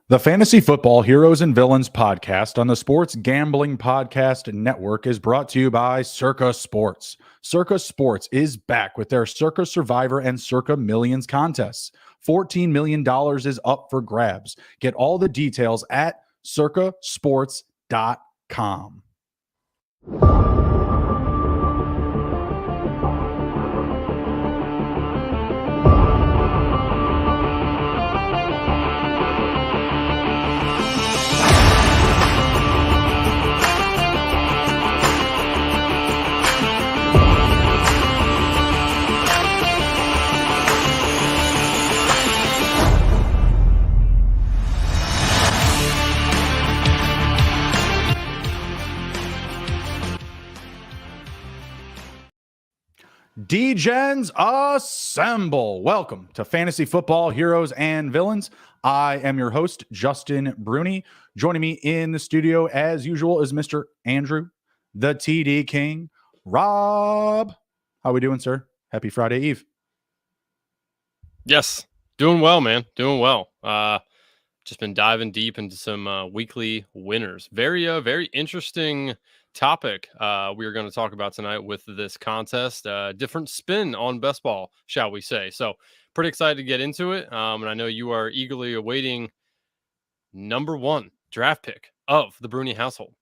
The Fantasy Football Heroes and Villains podcast on the Sports Gambling Podcast Network is brought to you by Circa Sports. Circa Sports is back with their Circa Survivor and Circa Millions contests. $14 million is up for grabs. Get all the details at circasports.com. D-Gens assemble. Welcome to Fantasy Football Heroes and Villains. I am your host, Justin Bruni. Joining me in the studio, as usual, is Mr. Andrew, the TD King, Rob. How we doing, sir? Happy Friday Eve. Yes, doing well, man. Doing well. Just been diving deep into some weekly winners. Very interesting topic we are going to talk about tonight with this contest. Different spin on best ball, shall we say. So pretty excited to get into it. And I know you are eagerly awaiting number one draft pick of the Bruni household.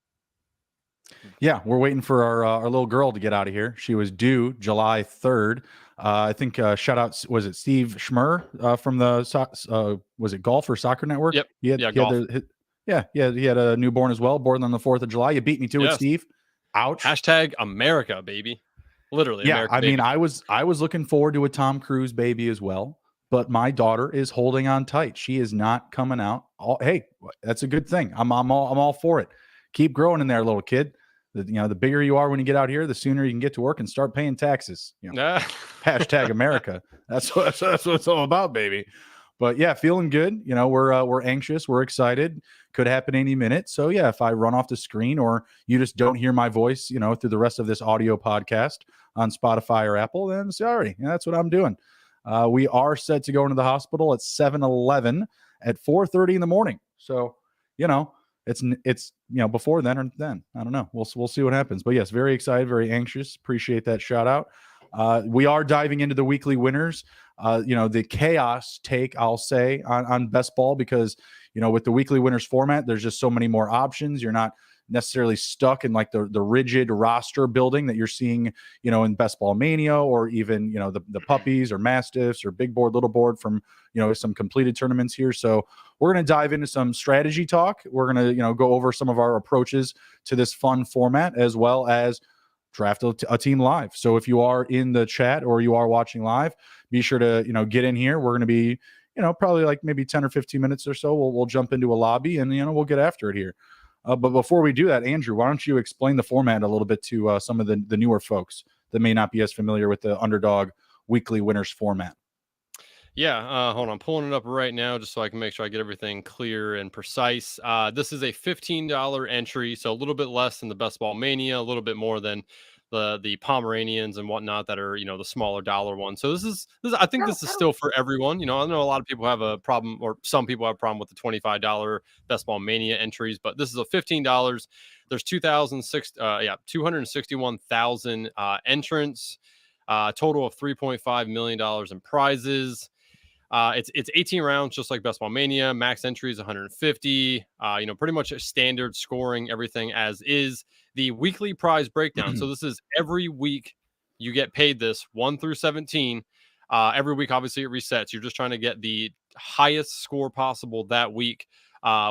Yeah, we're waiting for our little girl to get out of here. She was due July 3rd. I think shout out, was it Steve Schmer from the was it Golf or Soccer Network? Yep. He had a newborn as well, born on the 4th of July. You beat me to it, Steve. Ouch. Hashtag America, baby. Literally. Yeah, America, I mean, baby. I was looking forward to a Tom Cruise baby as well, but my daughter is holding on tight. She is not coming out. Hey, that's a good thing. I'm all for it. Keep growing in there, little kid. The bigger you are when you get out here, the sooner you can get to work and start paying taxes. Hashtag America. That's what it's all about, baby. But yeah, feeling good. We're anxious. We're excited. Could happen any minute. So yeah, if I run off the screen or you just don't hear my voice, through the rest of this audio podcast on Spotify or Apple, then sorry. That's what I'm doing. We are set to go into the hospital at 7-Eleven at 4:30 in the morning. So, it's before then or then. I don't know. We'll see what happens. But yes, very excited, very anxious. Appreciate that shout out. We are diving into the weekly winners. The chaos take, I'll say, on best ball, because with the weekly winners format, there's just so many more options. You're not necessarily stuck in like the rigid roster building that you're seeing, in Best Ball Mania, or even, the puppies or mastiffs or big board, little board from, some completed tournaments here. So we're going to dive into some strategy talk. We're going to, go over some of our approaches to this fun format, as well as draft a team live. So if you are in the chat or you are watching live, be sure to, get in here. We're going to be, probably like maybe 10 or 15 minutes or so. We'll jump into a lobby and, we'll get after it here. But before we do that, Andrew, why don't you explain the format a little bit to some of the newer folks that may not be as familiar with the Underdog Weekly Winners format? Yeah, hold on. I'm pulling it up right now just so I can make sure I get everything clear and precise. This is a $15 entry, so a little bit less than the Best Ball Mania, a little bit more than the Pomeranians and whatnot that are, the smaller dollar ones. So this is I think this is still for everyone. I know a lot of people have a problem, or some people have a problem with the $25 Best Ball Mania entries, but this is a $15. There's 261,000 entrants, total of $3.5 million in prizes. It's 18 rounds, just like Best Ball Mania. Max entry is 150. Pretty much a standard scoring, everything as is. The weekly prize breakdown. So this is every week you get paid this 1 through 17. Every week, obviously, it resets. You're just trying to get the highest score possible that week.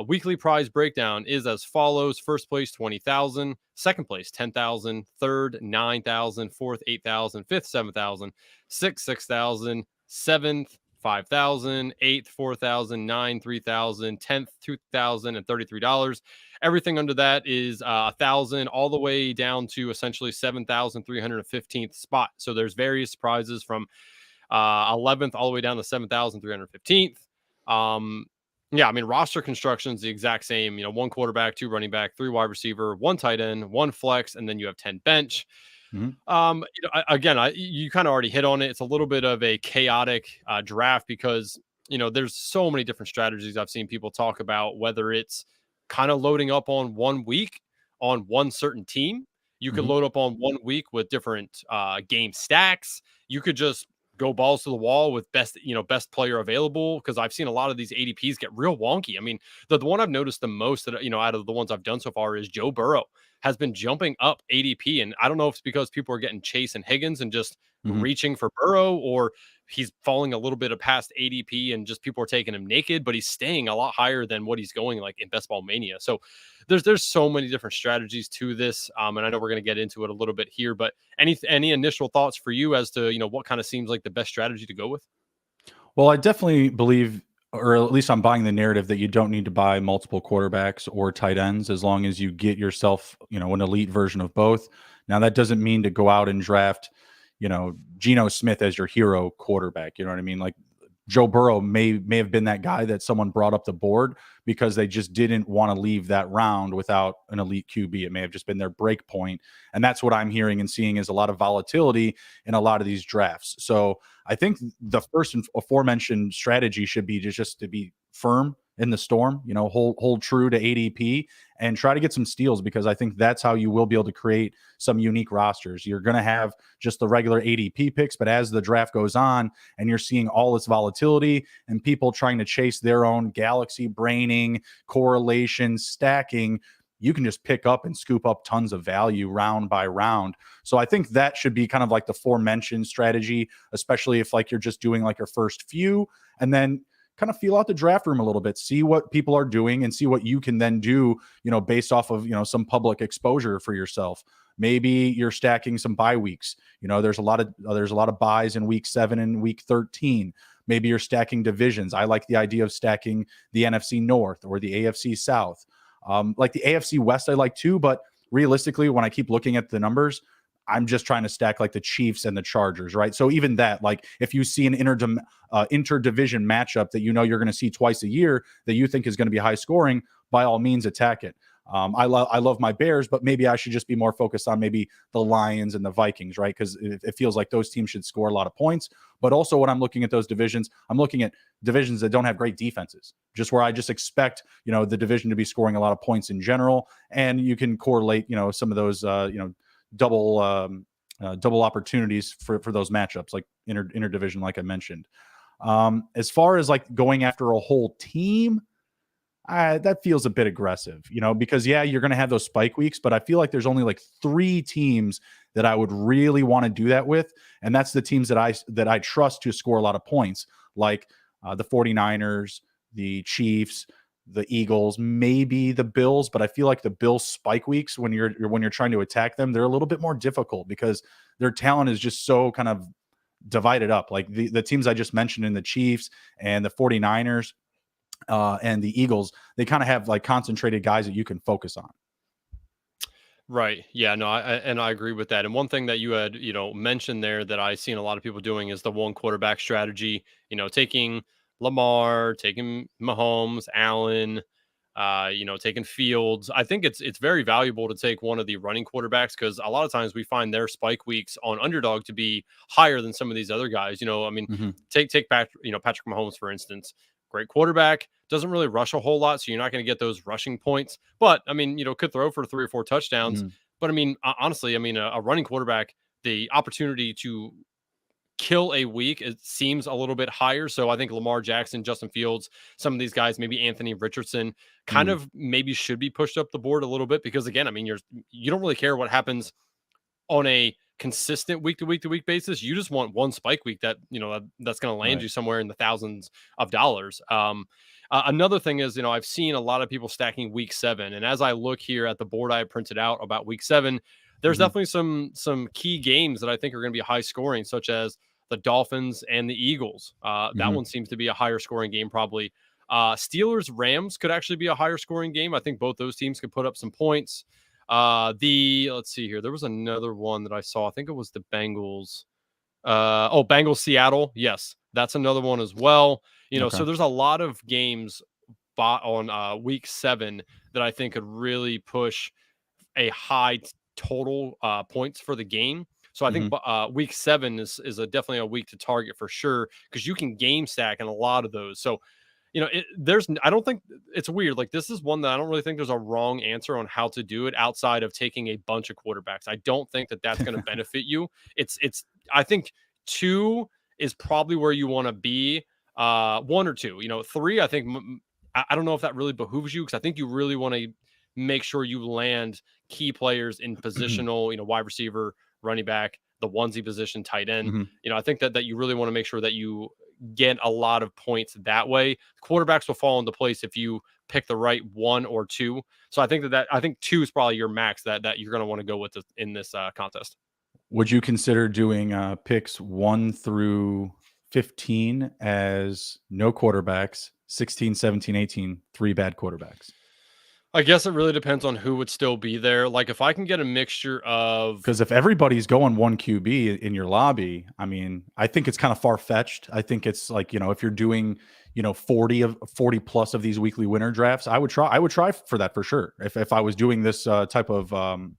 Weekly prize breakdown is as follows: first place 20,000, second place 10,000, third 9,000, fourth 8,000, fifth 7,000, sixth 6,000, seventh 5,000, 8th 4,000, 9th 3,000, 10th $2,000 and $33. Everything under that is 1,000, all the way down to essentially 7,315th spot. So there's various prizes from 11th all the way down to 7,315th. Roster construction is the exact same. 1 quarterback, 2 running back, 3 wide receiver, 1 tight end, 1 flex, and then you have 10 bench. You kind of already hit on it. It's a little bit of a chaotic draft because there's so many different strategies I've seen people talk about, whether it's kind of loading up on one week on one certain team. You could Mhm. load up on one week with different game stacks. You could just go balls to the wall with best player available. Cause I've seen a lot of these ADPs get real wonky. I mean, the one I've noticed the most that, out of the ones I've done so far is Joe Burrow has been jumping up ADP. And I don't know if it's because people are getting Chase and Higgins and just Mhm. reaching for Burrow, or he's falling a little bit past ADP and just people are taking him naked, but he's staying a lot higher than what he's going like in Best Ball Mania. So there's so many different strategies to this. And I know we're going to get into it a little bit here, but any initial thoughts for you as to, what kind of seems like the best strategy to go with? Well, I definitely believe, or at least I'm buying the narrative that you don't need to buy multiple quarterbacks or tight ends as long as you get yourself, an elite version of both. Now, that doesn't mean to go out and draft, Geno Smith as your hero quarterback. You know what I mean? Like Joe Burrow may have been that guy that someone brought up the board because they just didn't want to leave that round without an elite QB. It may have just been their break point. And that's what I'm hearing and seeing is a lot of volatility in a lot of these drafts. So I think the first and aforementioned strategy should be just to be firm in the storm, hold true to ADP and try to get some steals, because I think that's how you will be able to create some unique rosters. You're going to have just the regular ADP picks, but as the draft goes on and you're seeing all this volatility and people trying to chase their own galaxy braining, correlation, stacking, you can just pick up and scoop up tons of value round by round. So I think that should be kind of like the aforementioned strategy, especially if like you're just doing like your first few, and then kind of feel out the draft room a little bit, see what people are doing and see what you can then do, based off of, some public exposure for yourself. Maybe you're stacking some bye weeks. There's a lot of buys in week 7 and week 13. Maybe you're stacking divisions. I like the idea of stacking the NFC North or the AFC South. Like the AFC West, I like too, but realistically, when I keep looking at the numbers, I'm just trying to stack like the Chiefs and the Chargers, right? So even that, like if you see an interdivision matchup that you're going to see twice a year that you think is going to be high scoring, by all means attack it. I love my Bears, but maybe I should just be more focused on maybe the Lions and the Vikings, right? Because it feels like those teams should score a lot of points. But also when I'm looking at those divisions, I'm looking at divisions that don't have great defenses, just where I just expect, the division to be scoring a lot of points in general. And you can correlate, some of those, double double opportunities for those matchups, like interdivision, like I mentioned. As far as like going after a whole team, that feels a bit aggressive, because you're going to have those spike weeks, but I feel like there's only like 3 teams that I would really want to do that with, and that's the teams that I trust to score a lot of points, like the 49ers, the Chiefs, the Eagles, maybe the Bills. But I feel like the Bills spike weeks, when you're trying to attack them, they're a little bit more difficult because their talent is just so kind of divided up. Like the teams I just mentioned in the Chiefs and the 49ers, and the Eagles, they kind of have like concentrated guys that you can focus on. Right. Yeah, no, I agree with that. And one thing that you had, mentioned there that I seen a lot of people doing is the one quarterback strategy, taking Lamar, taking Mahomes, Allen, taking Fields. I think it's very valuable to take one of the running quarterbacks, because a lot of times we find their spike weeks on Underdog to be higher than some of these other guys. I mean, Mm-hmm. take Patrick Mahomes, for instance. Great quarterback, doesn't really rush a whole lot, so you're not going to get those rushing points. But I mean, could throw for 3 or 4 touchdowns. Mm-hmm. But I mean, honestly, I mean, a running quarterback, the opportunity to kill a week, it seems a little bit higher. So I think Lamar Jackson, Justin Fields, some of these guys, maybe Anthony Richardson, kind Mm-hmm. of maybe should be pushed up the board a little bit, because again, I mean, you don't really care what happens on a consistent week to week to week basis. You just want one spike week that's going to land Right. you somewhere in the thousands of dollars. Another thing is, I've seen a lot of people stacking week 7, and as I look here at the board I printed out about week 7, there's Mm-hmm. definitely some key games that I think are going to be high scoring, such as the Dolphins and the Eagles. That Mm-hmm. one seems to be a higher scoring game, probably. Steelers Rams could actually be a higher scoring game. I think both those teams could put up some points. Let's see here. There was another one that I saw. I think it was the Bengals. Bengals Seattle. Yes, that's another one as well. Okay. So there's a lot of games on week 7 that I think could really push a high total points for the game. So I think week 7 is definitely a week to target for sure, because you can game stack in a lot of those. So, I don't think it's weird. Like, this is one that I don't really think there's a wrong answer on how to do it outside of taking a bunch of quarterbacks. I don't think that that's going to benefit you. I think 2 is probably where you want to be. 1 or 2, 3, I think I don't know if that really behooves you, because I think you really want to make sure you land key players in positional, wide receiver, running back, the onesie position, tight end. I think that you really want to make sure that you get a lot of points that way. Quarterbacks will fall into place if you pick the right 1 or 2. So I think I think 2 is probably your max that you're going to want to go with in this contest. Would you consider doing picks 1 through 15 as no quarterbacks, 16, 17, 18, 3 bad quarterbacks? I guess it really depends on who would still be there. Like, if I can get a mixture of, because if everybody's going 1 QB in your lobby, I mean, I think it's kind of far fetched. I think it's like, if you're doing, 40 plus of these weekly winner drafts, I would try for that for sure. If I was doing this type of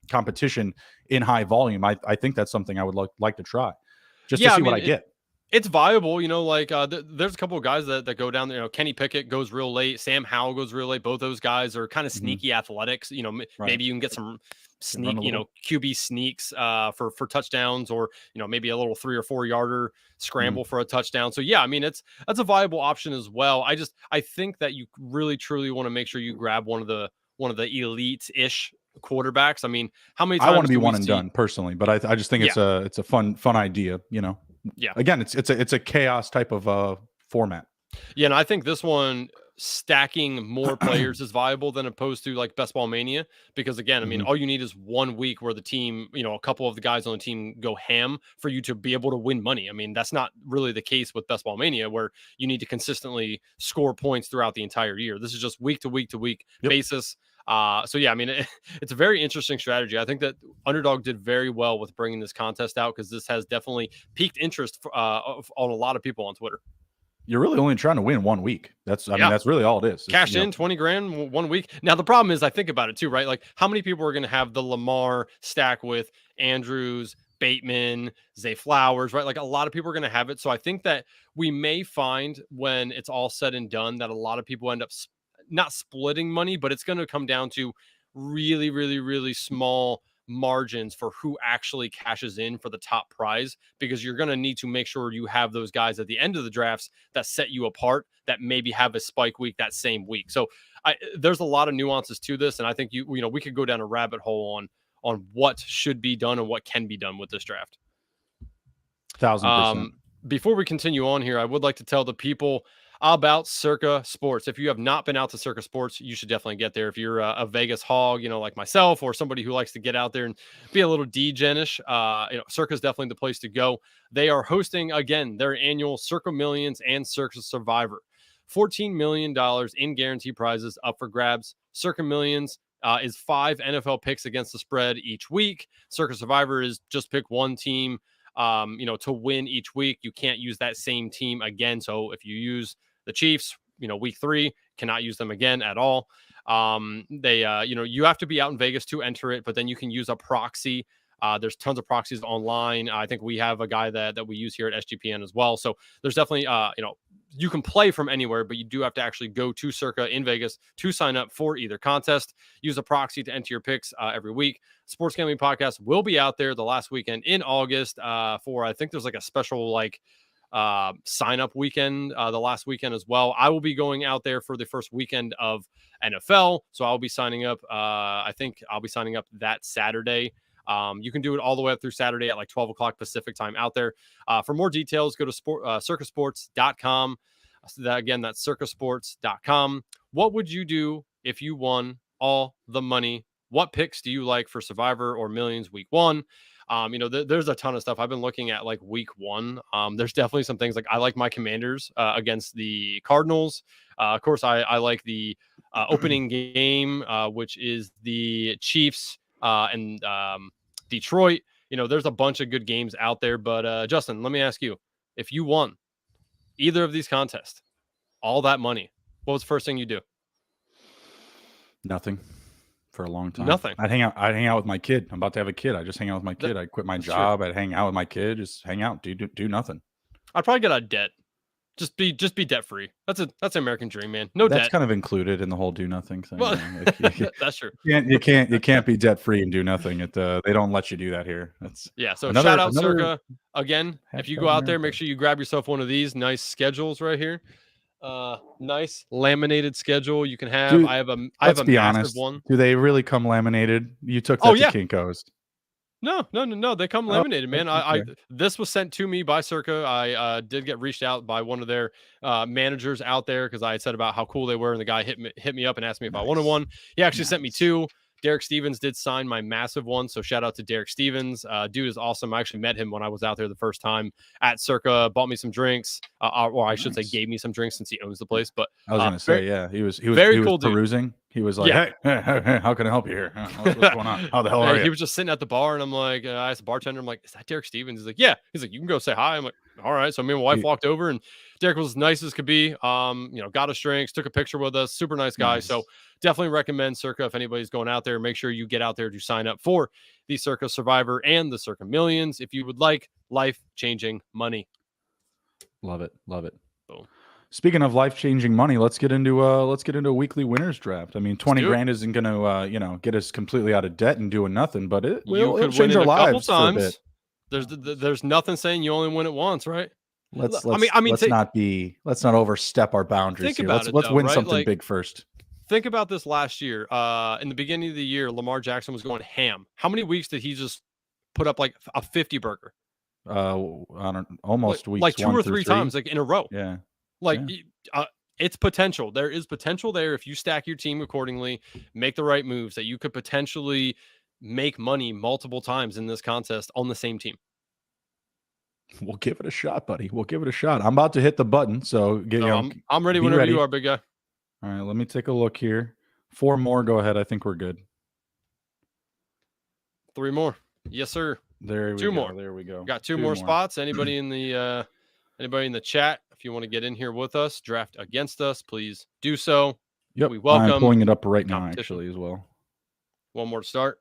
competition in high volume, I think that's something I would like to try just to see what I get. It's viable, there's a couple of guys that go down there. Kenny Pickett goes real late. Sam Howell goes real late. Both those guys are kind of sneaky athletics. Right. Maybe you can get some sneak, QB sneaks for touchdowns, or, maybe a little 3 or 4 yarder scramble for a touchdown. So yeah, I mean, that's a viable option as well. I think that you really truly want to make sure you grab one of the elite-ish quarterbacks. I mean, how many times I want to be one and done personally, but I just think it's a fun idea, Yeah. Again, it's a chaos type of format. Yeah, and I think this one, stacking more players is viable than opposed to like Best Ball Mania, because again, I mean, all you need is 1 week where the team, a couple of the guys on the team go ham for you to be able to win money. I mean, that's not really the case with Best Ball Mania, where you need to consistently score points throughout the entire year. This is just week to week to week basis. So yeah, I mean, it's a very interesting strategy. I think that Underdog did very well with bringing this contest out, because this has definitely piqued interest on a lot of people on Twitter. You're really only trying to win 1 week. I mean, that's really all it is. Cash in 20 grand 1 week. Now, the problem is, I think about it too, right? Like, how many people are going to have the Lamar stack with Andrews, Bateman, Zay Flowers, right? Like, a lot of people are going to have it. So I think that we may find, when it's all said and done, that a lot of people end up not splitting money, but it's going to come down to really, really, really small margins for who actually cashes in for the top prize, because you're going to need to make sure you have those guys at the end of the drafts that set you apart, that maybe have a spike week that same week. So there's a lot of nuances to this, and I think we could go down a rabbit hole on what should be done and what can be done with this draft. 1,000%. Before we continue on here, I would like to tell the people about Circa Sports. If you have not been out to Circa Sports, you should definitely get there. If you're a Vegas hog, like myself, or somebody who likes to get out there and be a little D-genish, Circa is definitely the place to go. They are hosting, again, their annual Circa Millions and Circa Survivor. $14 million in guaranteed prizes up for grabs. Circa Millions is 5 NFL picks against the spread each week. Circa Survivor is just pick one team to win each week. You can't use that same team again. So if you use the Chiefs, week 3, cannot use them again at all. You have to be out in Vegas to enter it, but then you can use a proxy. There's tons of proxies online. I think we have a guy that we use here at SGPN as well. So there's definitely, you can play from anywhere, but you do have to actually go to Circa in Vegas to sign up for either contest. Use a proxy to enter your picks every week. Sports Gambling Podcast will be out there the last weekend in August for, I think there's like a special sign up weekend the last weekend as well. I will be going out there for the first weekend of NFL, so I'll be signing up. I think I'll be signing up that Saturday. You can do it all the way up through Saturday at like 12 o'clock Pacific time out there. For more details, go to circasports.com. Again, that's circasports.com. What would you do if you won all the money? What picks do you like for Survivor or Millions week 1? There's a ton of stuff. I've been looking at like week 1. There's definitely some things, like I like my Commanders against the Cardinals. Of course, I like the opening game, which is the Chiefs and Detroit. There's a bunch of good games out there. But Justin, let me ask you, if you won either of these contests, all that money, what was the first thing you do? Nothing. for a long time. Nothing. I'd hang out with my kid. I'm about to have a kid. I just hang out with my kid. I'd quit my job. True. I'd hang out with my kid. Just hang out. Do nothing. I'd probably get out of debt. Just be debt free. That's an American dream, man. No debt. That's kind of included in the whole do nothing thing. Well, that's true. You can't be debt free and do nothing. They don't let you do that here. That's So shout out Circa again. If you go out there, make sure you grab yourself one of these nice schedules right here. Nice laminated schedule you can have. Dude, I have a massive one. Do they really come laminated? You took that to Kinko's. No. They come laminated, man. This was sent to me by Circa. I did get reached out by one of their managers out there because I had said about how cool they were, and the guy hit me up and asked me if I wanted one. He actually sent me 2. Derek Stevens did sign my massive one, so shout out to Derek Stevens. Dude is awesome. I actually met him when I was out there the first time at Circa. Bought me some drinks, or I should say, gave me some drinks since he owns the place. But I was going to say, he was very cool perusing. Dude. He was like, hey, how can I help you here? What's going on? How the hell are you? He was just sitting at the bar, and I'm like, I asked the bartender, I'm like, is that Derek Stevens? He's like, yeah. He's like, you can go say hi. I'm like, all right. So me and my wife walked over, and Derek was as nice as could be. Got us drinks, took a picture with us. Super nice guy. Nice. So definitely recommend Circa if anybody's going out there. Make sure you get out there to sign up for the Circa Survivor and the Circa Millions if you would like life-changing money. Love it. Boom. Speaking of life-changing money, let's get into a weekly winners draft. I mean, 20 grand isn't going to get us completely out of debt and doing nothing, but it'll change our lives for a bit. There's nothing saying you only win it once, right? Let's not overstep our boundaries here. Let's win something big first. Think about this last year. In the beginning of the year, Lamar Jackson was going ham. How many weeks did he just put up like a 50 burger? Almost weeks like 2 or 3 times, like in a row. Yeah. It's potential. There is potential there if you stack your team accordingly, make the right moves, that you could potentially make money multiple times in this contest on the same team. We'll give it a shot, buddy. We'll give it a shot. I'm about to hit the button, so I'm ready whenever you are, big guy. All right, let me take a look here. 4 more. Go ahead. I think we're good. 3 more. Yes, sir. There we go. 2 more. There we go. Got 2 more spots. Anybody in the chat, if you want to get in here with us, draft against us, please do so. Yep. We welcome. I'm pulling it up right now, actually, as well. 1 more to start.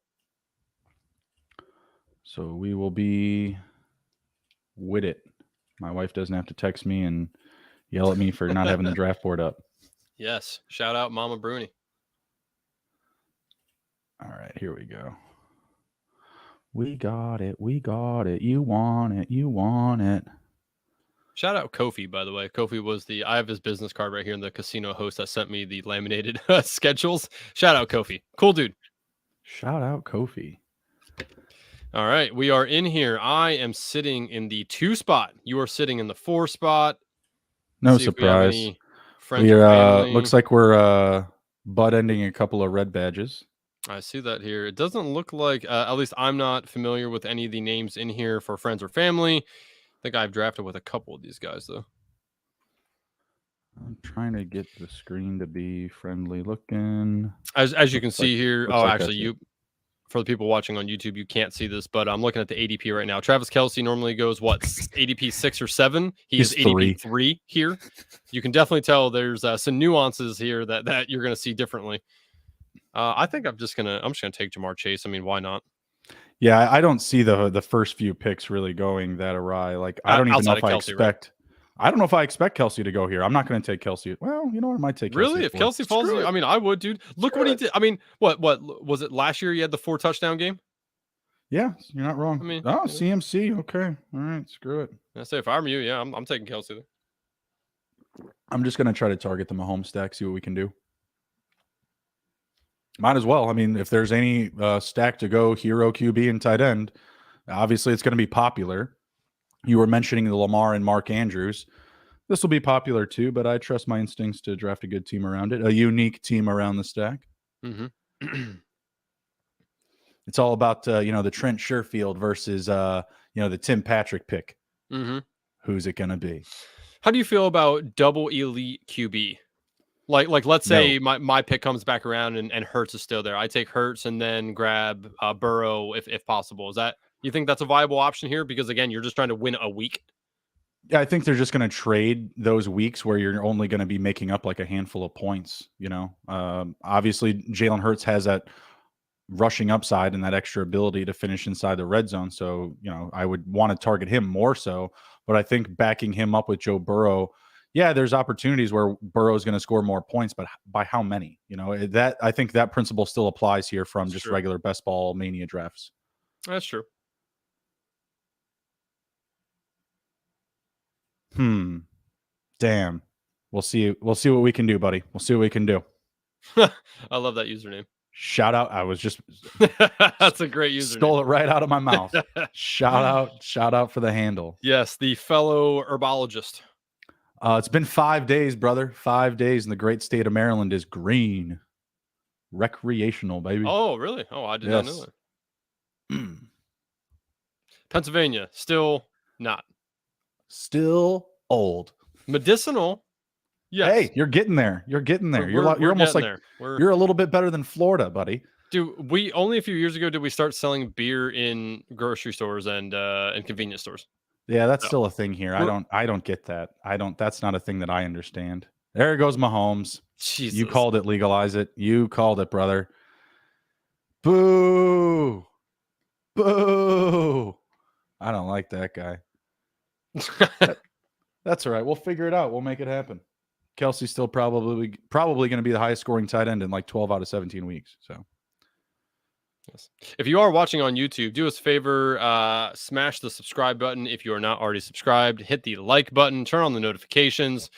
So we will be with it. My wife doesn't have to text me and yell at me for not having the draft board up. Yes. Shout out Mama Bruni. All right, here we go. We got it. You want it. Shout out Kofi, by the way. Kofi was I have his business card right here in the casino host that sent me the laminated schedules. Shout out Kofi. Cool dude. Shout out Kofi. All right, we are in here. I am sitting in the 2 spot. You are sitting in the 4 spot. No surprise. We looks like we're butt ending a couple of red badges. I see that here. It doesn't look like, at least I'm not familiar with any of the names in here for friends or family. I think I've drafted with a couple of these guys, though. I'm trying to get the screen to be friendly looking. As you can see here. Oh, actually, for the people watching on YouTube, you can't see this, but I'm looking at the ADP right now. Travis Kelce normally goes, ADP 6 or 7? He's ADP 3 here. You can definitely tell there's some nuances here that you're going to see differently. I think I'm just gonna take Jamar Chase. I mean, why not? Yeah, I don't see the first few picks really going that awry. Like, I don't even know if I expect. Right? I don't know if I expect Kelce to go here. I'm not going to take Kelce. Well, you know what? I might take Kelce. Really? If Kelce falls, I mean, I would, dude. Look what he did. I mean, what was it last year? He had the 4 touchdown game. Yeah, you're not wrong. I mean, CMC. Okay, all right, screw it. I say if I'm you, yeah, I'm taking Kelce there. I'm just going to try to target the Mahomes stack, see what we can do. Might as well. I mean, if there's any stack to go, hero, QB, and tight end, obviously it's going to be popular. You were mentioning the Lamar and Mark Andrews. This will be popular too, but I trust my instincts to draft a good team around it, a unique team around the stack. Mm-hmm. It's all about the Trent Sherfield versus the Tim Patrick pick. Mm-hmm. Who's it going to be? How do you feel about double elite QB? Like let's say my pick comes back around and Hurts is still there. I take Hurts and then grab Burrow if possible. Is that, you think that's a viable option here? Because again, you're just trying to win a week. Yeah, I think they're just going to trade those weeks where you're only going to be making up like a handful of points. Obviously Jalen Hurts has that rushing upside and that extra ability to finish inside the red zone. So, I would want to target him more so. But I think backing him up with Joe Burrow, yeah, there's opportunities where Burrow is going to score more points, but by how many? That I think that principle still applies here from That's just true. regular best ball mania drafts. That's true. Damn. We'll see what we can do, buddy. We'll see what we can do. I love that username. Shout out. I was just that's a great username. Stole it right out of my mouth. Shout out for the handle. Yes, the fellow herbologist. It's been 5 days, brother. 5 days, and the great state of Maryland is green. Recreational, baby. Oh, really? Oh, I did not know that. Pennsylvania, still not. Still old. Medicinal. Yes. Hey, you're getting there. You're getting there. You're almost like you're a little bit better than Florida, buddy. Dude, we only a few years ago did we start selling beer in grocery stores and convenience stores. Yeah, that's still a thing here. I don't get that. That's not a thing that I understand. There goes Mahomes. Jesus. You called it, legalize it. You called it, brother. Boo. Boo. I don't like that guy. That's all right. We'll figure it out. We'll make it happen. Kelsey's still probably going to be the highest scoring tight end in like 12 out of 17 weeks. So, yes. If you are watching on YouTube, do us a favor, smash the subscribe button. If you are not already subscribed, hit the like button, turn on the notifications.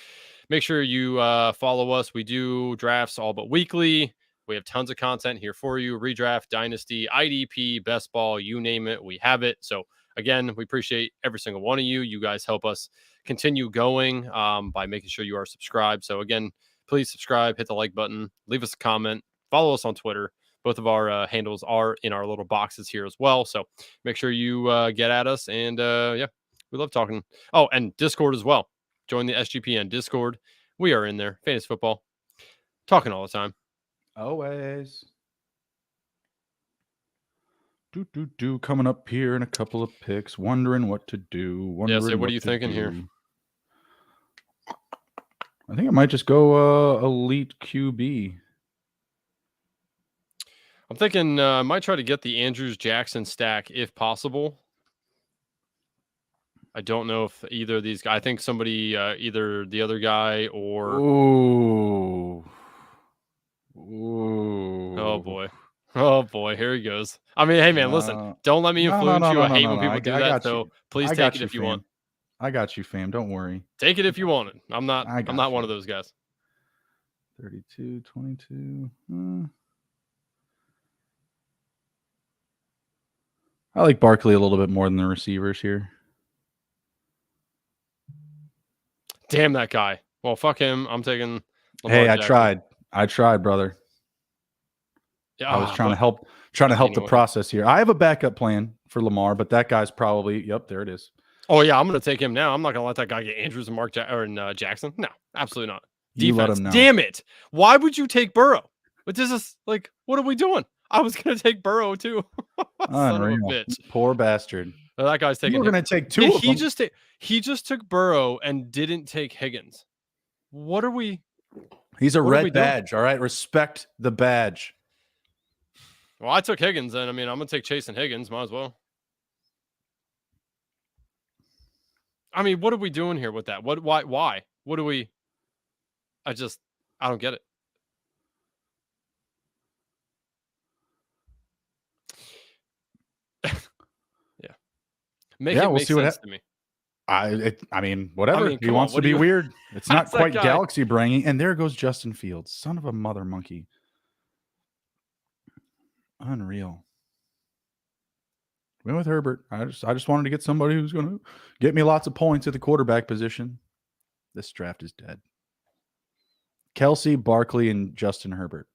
Make sure you follow us. We do drafts all but weekly. We have tons of content here for you. Redraft, Dynasty, IDP, Best Ball, you name it. We have it. So again, we appreciate every single one of you. You guys help us continue going by making sure you are subscribed. So again, please subscribe, hit the like button, leave us a comment, follow us on Twitter. Both of our handles are in our little boxes here as well. So make sure you get at us. And yeah, we love talking. Oh, and Discord as well. Join the SGPN Discord. We are in there. Fantasy football. Talking all the time. Always. Coming up here in a couple of picks. Wondering what to do. Yeah, so what are you thinking here? I think I might just go elite QB. I'm thinking I might try to get the Andrews Jackson stack if possible. I don't know if either of these guys. I think somebody, either the other guy or. Ooh. Oh boy. Oh boy. Here he goes. I mean, hey man, listen. Don't let me influence you. I hate when people do that. So please take it if you want. I got you, fam. Don't worry. Take it if you want it. I'm not one of those guys. 32, 22. I like Barkley a little bit more than the receivers here. Damn that guy. Well, fuck him. I'm taking Lamar Jackson. I tried, brother. Yeah, I was trying to help the process here. I have a backup plan for Lamar, but that guy's probably, yep, there it is. Oh yeah, I'm going to take him now. I'm not going to let that guy get Andrews and Jackson. No, absolutely not. Defense. You let him know. Damn it. Why would you take Burrow? But this is like, what are we doing? I was going to take Burrow too. Son of a bitch. Poor bastard. Well, that guy's taking. We're going to take two of them. He just took Burrow and didn't take Higgins. What are we? He's a red badge. All right. Respect the badge. Well, I took Higgins, and I mean, I'm going to take Chase and Higgins. Might as well. I mean, what are we doing here with that? Why? What do we? I don't get it. Yeah. We'll see what to me. I mean, whatever. He wants to be weird. It's not quite galaxy brainy. And there goes Justin Fields. Son of a mother monkey. Unreal. Went with Herbert. I just wanted to get somebody who's going to get me lots of points at the quarterback position. This draft is dead. Kelsey, Barkley, and Justin Herbert.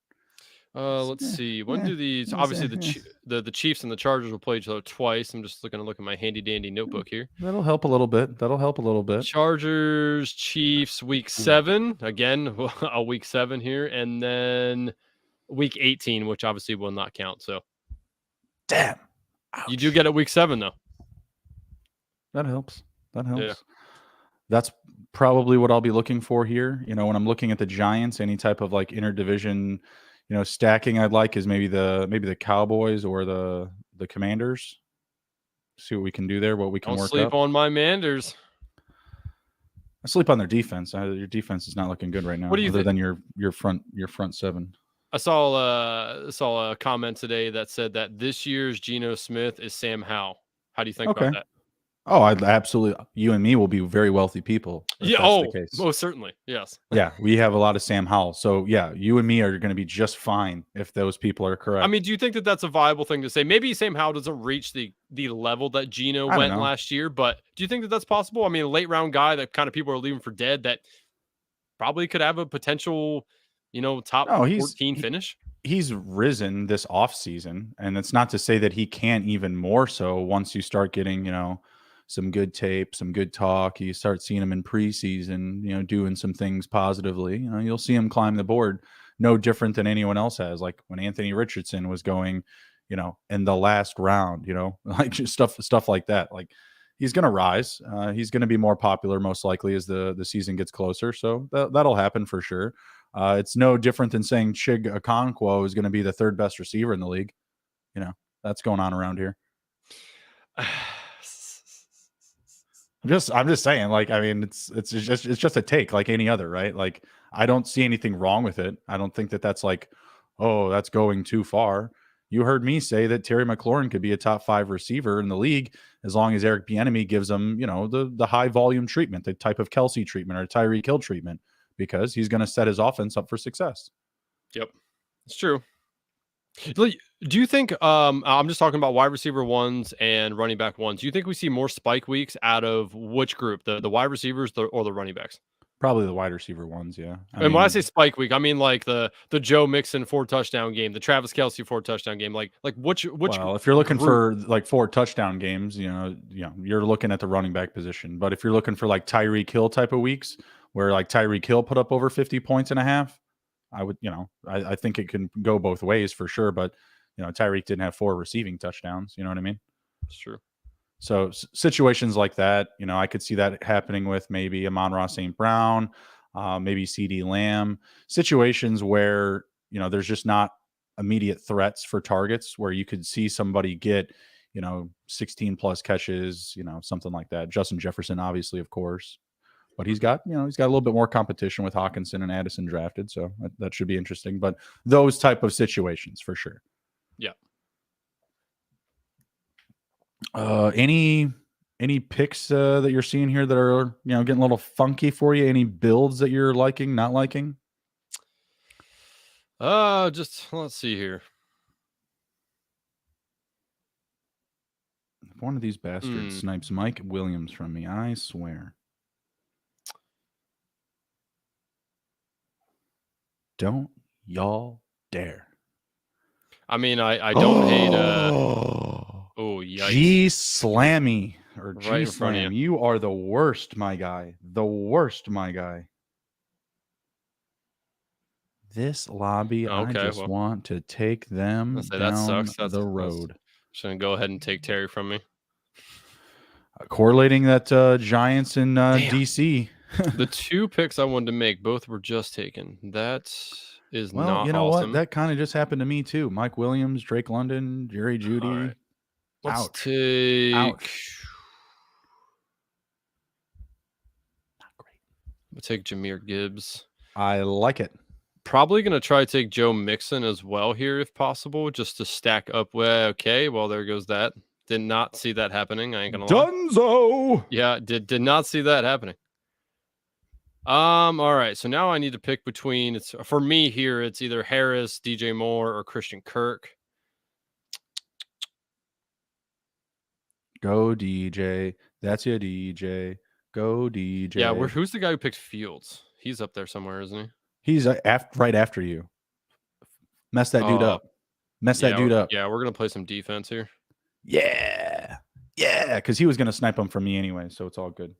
Let's see. When do these? Obviously, the Chiefs and the Chargers will play each other twice. I'm just looking to look at my handy dandy notebook here. That'll help a little bit. Chargers, Chiefs, week 7 again. A week 7 here, and then week 18, which obviously will not count. So, damn. Ouch. You do get it week 7 though. That helps. Yeah. That's probably what I'll be looking for here. When I'm looking at the Giants, any type of like interdivision, stacking I'd like is maybe the Cowboys or the Commanders. See what we can do there, what we can Don't work sleep up. on my Manders. I sleep on their defense. Your defense is not looking good right now, What do you other think? than your front seven. I saw a comment today that said that this year's Geno Smith is Sam Howell. How do you think about Okay. that? Oh, I absolutely. You and me will be very wealthy people if Yeah. that's the Oh, case. most certainly. Yes. Yeah, we have a lot of Sam Howell. So yeah, you and me are going to be just fine if those people are correct. I mean, do you think that that's a viable thing to say? Maybe Sam Howell doesn't reach the level that Geno I don't went know. last year, but do you think that that's possible? I mean, a late round guy that kind of people are leaving for dead that probably could have a potential, top No, 14 finish. he's risen this offseason, and it's not to say that he can't even more so once you start getting, some good tape, some good talk. You start seeing him in preseason, doing some things positively. You'll see him climb the board, no different than anyone else has. Like when Anthony Richardson was going, in the last round, like just stuff like that. Like he's going to rise. He's going to be more popular most likely as the season gets closer. So that'll happen for sure. It's no different than saying Chig Okonkwo is going to be the third best receiver in the league. That's going on around here. I'm just saying, like, I mean, it's just a take like any other, right? Like, I don't see anything wrong with it. I don't think that that's like, oh, that's going too far. You heard me say that Terry McLaurin could be a top 5 receiver in the league as long as Eric Bieniemy gives him, the high volume treatment, the type of Kelsey treatment or Tyreek Hill treatment, because he's going to set his offense up for success. Yep, it's true. Do you think I'm just talking about wide receiver ones and running back ones? Do you think we see more spike weeks out of which group, the wide receivers or the running backs? Probably the wide receiver ones, yeah. When I say spike week, I mean like the Joe Mixon 4 touchdown game, the Travis Kelce 4 touchdown game. Like which well, if you're looking for like 4 touchdown games, you're looking at the running back position. But if you're looking for like Tyreek Hill type of weeks where like Tyreek Hill put up over 50 points and a half, I would, I think it can go both ways for sure. But, Tyreek didn't have 4 receiving touchdowns. You know what I mean? It's true. So situations like that, I could see that happening with maybe Amon-Ra St. Brown, maybe CD Lamb, situations where, there's just not immediate threats for targets where you could see somebody get, 16 plus catches, something like that. Justin Jefferson, obviously, of course. But he's got a little bit more competition with Hawkinson and Addison drafted. So that should be interesting. But those type of situations for sure. Yeah. Any picks that you're seeing here that are, getting a little funky for you? Any builds that you're liking, not liking? Just let's see here. If one of these bastards snipes Mike Williams from me, I swear. Don't y'all dare. I mean, I don't hate oh, yikes. G Slammy or G Right in front of Slam. You are the worst, my guy. The worst, my guy. This lobby, I just want to take them down the road. Just gonna go ahead and take Terry from me. Correlating that Giants and DC. The 2 picks I wanted to make, both were just taken. That is well, not you know awesome. what? That kind of just happened to me too. Mike Williams, Drake London, Jerry Jeudy. All right. Let's Ouch. take. Ouch. Not great. We'll take Jahmyr Gibbs. I like it. Probably going to try to take Joe Mixon as well here if possible, just to stack up. Well, okay, well, there goes that. Did not see that happening. I ain't going to lie. Dunzo! Yeah, did not see that happening. All right, so now I need to pick between, for me here, it's either Harris, DJ Moore, or Christian Kirk. Go DJ. That's your DJ. Go DJ. Yeah, who's the guy who picked Fields? He's up there somewhere, isn't he? He's right after you. Mess that dude up. Mess that dude up. Yeah, we're going to play some defense here. Yeah. Yeah, because he was going to snipe him from me anyway, so it's all good.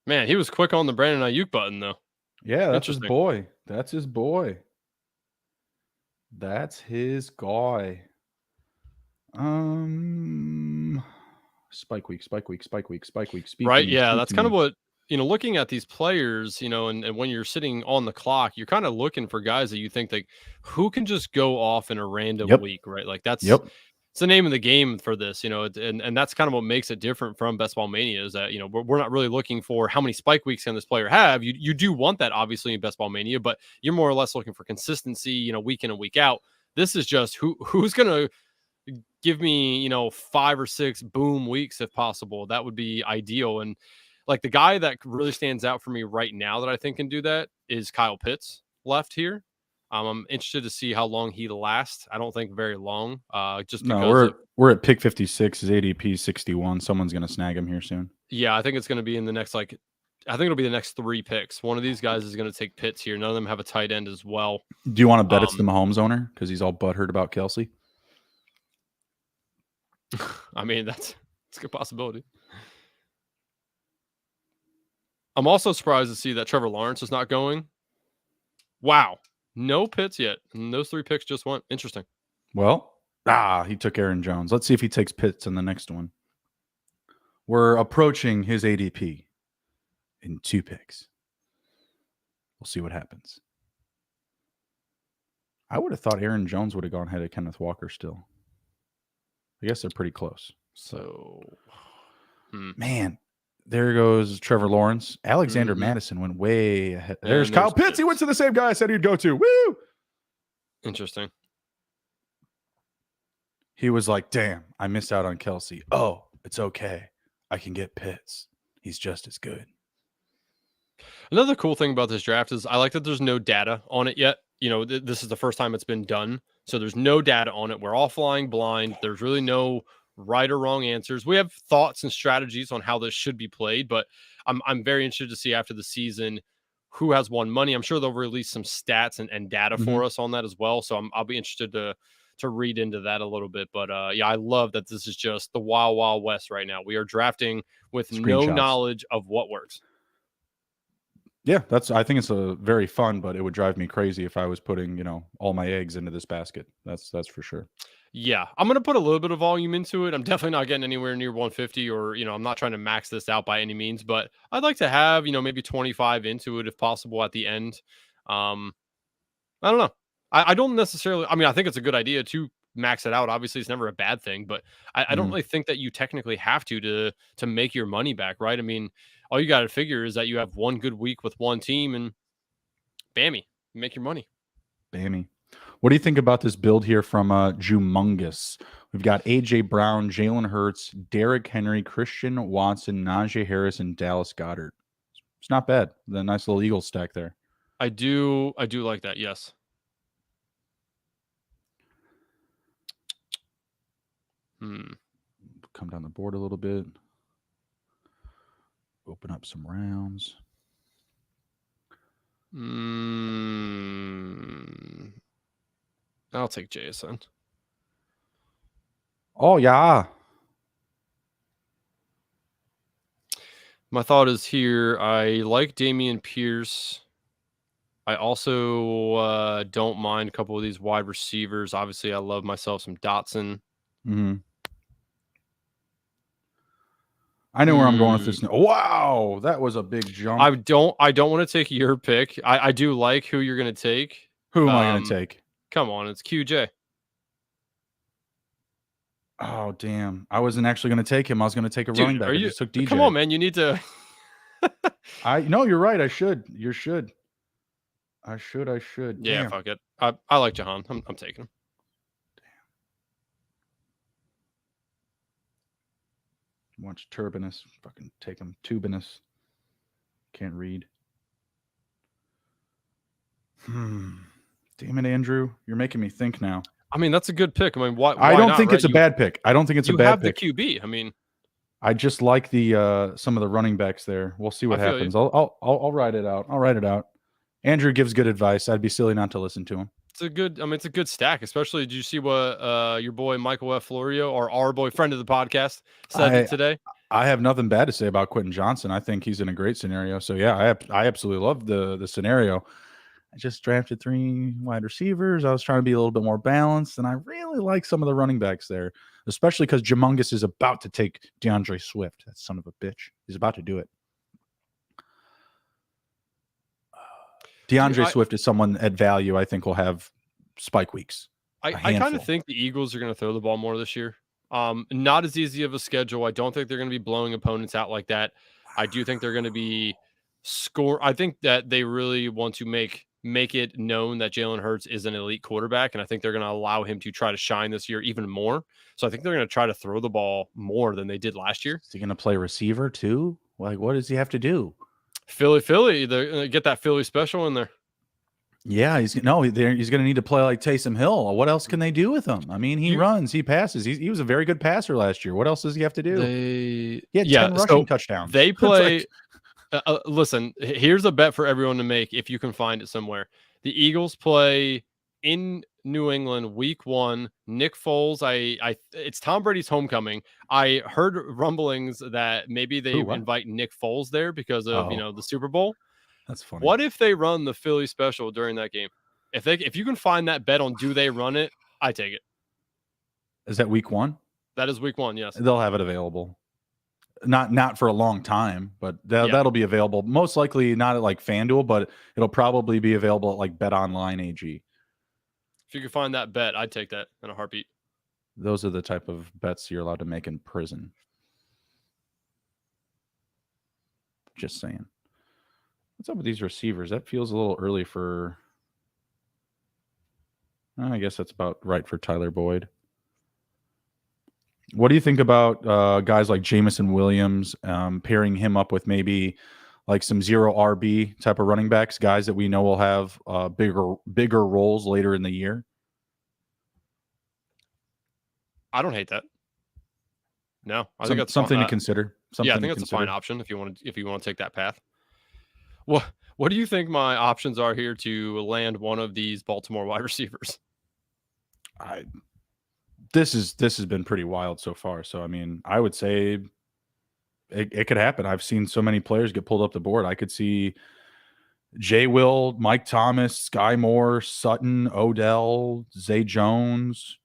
Man, he was quick on the Brandon Ayuk button, though. Yeah, that's his boy. That's his boy. That's his guy. Spike week. Right, yeah, that's kind of what looking at these players, and when you're sitting on the clock, you're kind of looking for guys that you think like who can just go off in a random week, right? Like it's the name of the game for this, and that's kind of what makes it different from Best Ball Mania is that, we're not really looking for how many spike weeks can this player have. You do want that obviously in Best Ball Mania, but you're more or less looking for consistency, week in and week out. This is just who's going to give me, 5 or 6 boom weeks if possible. That would be ideal. And like the guy that really stands out for me right now that I think can do that is Kyle Pitts left here. I'm interested to see how long he lasts. I don't think very long. Just because we're at pick 56. His ADP 61. Someone's gonna snag him here soon. Yeah, I think it's gonna be in the next I think it'll be the next 3 picks. One of these guys is gonna take Pitts here. None of them have a tight end as well. Do you want to bet it's the Mahomes owner because he's all butthurt about Kelsey? I mean, that's a good possibility. I'm also surprised to see that Trevor Lawrence is not going. Wow. No Pitts yet. And those 3 picks just went. Interesting. Well, he took Aaron Jones. Let's see if he takes Pitts in the next one. We're approaching his ADP in 2 picks. We'll see what happens. I would have thought Aaron Jones would have gone ahead of Kenneth Walker still. I guess they're pretty close. So, man, there goes Trevor Lawrence. Alexander Madison went way ahead. There's Kyle Pitts. He went to the same guy I said he'd go to. Woo! Interesting. He was like, damn, I missed out on Kelsey. Oh, it's okay. I can get Pitts. He's just as good. Another cool thing about this draft is I like that there's no data on it yet. This is the first time it's been done. So there's no data on it. We're all flying blind. There's really no right or wrong answers. We have thoughts and strategies on how this should be played, but I'm very interested to see after the season who has won money. I'm sure they'll release some stats and data for us on that as well. So I'll be interested to read into that a little bit. But I love that this is just the wild, wild west right now. We are drafting with no knowledge of what works. Yeah, I think it's a very fun, but it would drive me crazy if I was putting, all my eggs into this basket. That's for sure. Yeah, I'm going to put a little bit of volume into it. I'm definitely not getting anywhere near 150 or, I'm not trying to max this out by any means, but I'd like to have, maybe 25 into it if possible at the end. I don't know. I don't necessarily, I think it's a good idea to max it out. Obviously, it's never a bad thing, but I don't really think that you technically have to make your money back, right? All you got to figure is that you have one good week with one team and bammy, you make your money. Bammy. What do you think about this build here from Jumungus? We've got A.J. Brown, Jalen Hurts, Derrick Henry, Christian Watson, Najee Harris, and Dallas Goedert. It's not bad. The nice little Eagles stack there. I do like that, yes. Come down the board a little bit. Open up some rounds. I'll take Jason. Oh, yeah. My thought is here, I like Dameon Pierce. I also don't mind a couple of these wide receivers. Obviously, I love myself some Dotson. I know where I'm going with this. Wow, that was a big jump. I don't want to take your pick. I do like who you're going to take. Who am I going to take? Come on, it's QJ. Oh, damn. I wasn't actually going to take him. I was going to take a running back. I just took DJ. Come on, man. You need to. No, you're right. I should. You should. I should. Yeah, damn. Fuck it. I like Jahan. I'm taking him. Watch Turbinus. Fucking take him. Tubinus. Can't read. Damn it, Andrew. You're making me think now. That's a good pick. Why I don't not, think right? it's a bad pick. I don't think it's a bad pick. You have the QB. I just like the some of the running backs there. We'll see what happens. I'll write it out. I'll write it out. Andrew gives good advice. I'd be silly not to listen to him. It's a good. It's a good stack. Especially, did you see what your boy Michael F. Florio, or our boy friend of the podcast, said today? I have nothing bad to say about Quentin Johnson. I think he's in a great scenario. So yeah, I absolutely love the scenario. I just drafted 3 wide receivers. I was trying to be a little bit more balanced, and I really like some of the running backs there, especially because Jumungus is about to take DeAndre Swift. That son of a bitch. He's about to do it. DeAndre Swift is someone at value I think will have spike weeks. I kind of think the Eagles are going to throw the ball more this year. Not as easy of a schedule. I don't think they're going to be blowing opponents out like that. I do think they're going to be I think that they really want to make it known that Jalen Hurts is an elite quarterback, and I think they're going to allow him to try to shine this year even more. So I think they're going to try to throw the ball more than they did last year. Is he going to play receiver too? Like, what does he have to do? Philly, get that Philly special in there. Yeah, he's going to need to play like Taysom Hill. What else can they do with him? I mean, he runs, he passes. He was a very good passer last year. What else does he have to do? He had 10 rushing touchdowns. They play. Listen, here's a bet for everyone to make if you can find it somewhere. The Eagles play in New England week 1. Nick Foles, it's Tom Brady's homecoming. I heard rumblings that maybe they invite Nick Foles there because of the Super Bowl. That's funny. What if they run the Philly special during that game? If you can find that bet on do they run it, I take it. Is that week 1? That is week 1, yes. They'll have it available. Not for a long time, but that'll be available. Most likely not at like FanDuel, but it'll probably be available at like Bet Online AG. If you could find that bet, I'd take that in a heartbeat. Those are the type of bets you're allowed to make in prison. Just saying. What's up with these receivers? That feels a little early for... I guess that's about right for Tyler Boyd. What do you think about guys like Jameson Williams, pairing him up with maybe like some 0 RB type of running backs, guys that we know will have bigger roles later in the year? I don't hate that. No, I think that's something to consider. I think that's a fine option if you want to take that path. What do you think my options are here to land one of these Baltimore wide receivers? This has been pretty wild so far. So, I mean, I would say it could happen. I've seen so many players get pulled up the board. I could see Jay Will, Mike Thomas, Sky Moore, Sutton, Odell, Zay Jones.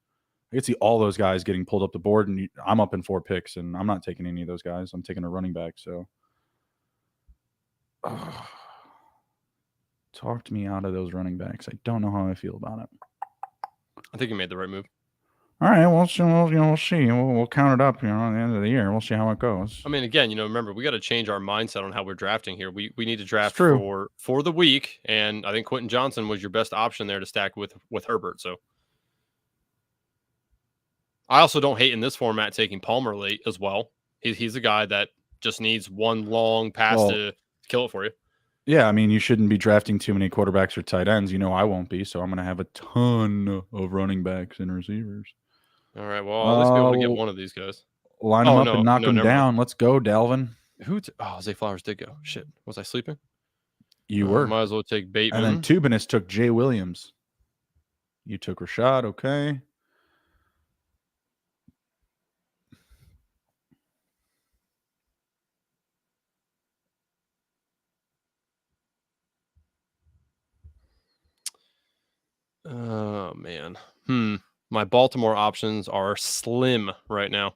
I could see all those guys getting pulled up the board, and I'm up in 4 picks, and I'm not taking any of those guys. I'm taking a running back. So, talked me out of those running backs. I don't know how I feel about it. I think you made the right move. All right, we'll see. We'll count it up, at the end of the year. We'll see how it goes. I mean, again, remember, we got to change our mindset on how we're drafting here. We need to draft for the week, and I think Quentin Johnson was your best option there to stack with Herbert. So I also don't hate in this format taking Palmer late as well. He's a guy that just needs one long pass to kill it for you. Yeah, I mean, you shouldn't be drafting too many quarterbacks or tight ends. I won't be, so I'm going to have a ton of running backs and receivers. All right, well, I'll at least be able to get one of these guys. Line them up and knock them down. Mind. Let's go, Dalvin. Zay Flowers did go. Shit, was I sleeping? You were. Might as well take Bateman. And then Tubinis took Jay Williams. You took Rashad, okay. Oh, man. My Baltimore options are slim right now.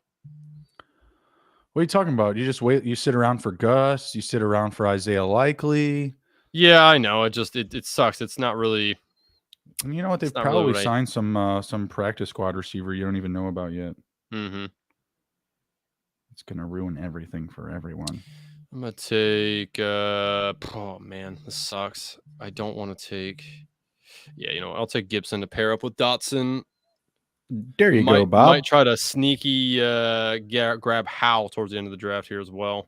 What are you talking about? You just wait. You sit around for Gus. You sit around for Isaiah Likely. Yeah, I know. It sucks. It's not really. And you know what? They've probably signed some practice squad receiver you don't even know about yet. Mm-hmm. It's going to ruin everything for everyone. I'm going to take... oh, man. This sucks. I don't want to take... Yeah, I'll take Gibson to pair up with Dotson. There you go, Bob. Might try to sneaky grab Howell towards the end of the draft here as well.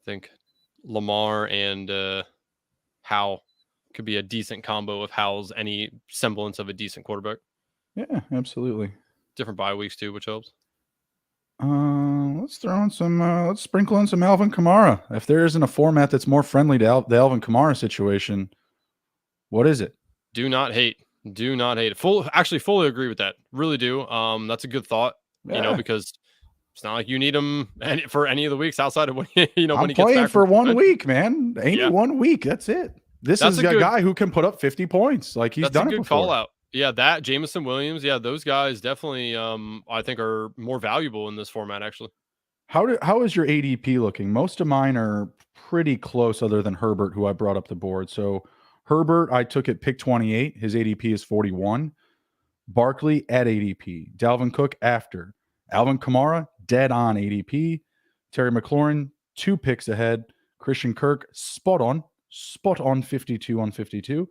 I think Lamar and Howell could be a decent combo if Howell's any semblance of a decent quarterback. Yeah, absolutely. Different bye weeks too, which helps. Let's throw in some. Let's sprinkle in some Alvin Kamara. If there isn't a format that's more friendly to the Alvin Kamara situation, what is it? Do not hate. Do not hate it. Actually, fully agree with that. Really do. That's a good thought. Yeah. Because it's not like you need him for any of the weeks outside of when when he gets back. I'm playing for 1 week, man. Ain't 1 week. That's it. That's a guy who can put up 50 points. Like he's done it before. That's a good call out. Yeah, that Jameson Williams. Yeah, those guys definitely. I think are more valuable in this format actually. How is your ADP looking? Most of mine are pretty close other than Herbert, who I brought up the board. So Herbert, I took at pick 28. His ADP is 41. Barkley at ADP. Dalvin Cook after. Alvin Kamara, dead on ADP. Terry McLaurin, 2 picks ahead. Christian Kirk, spot on 52 on 52.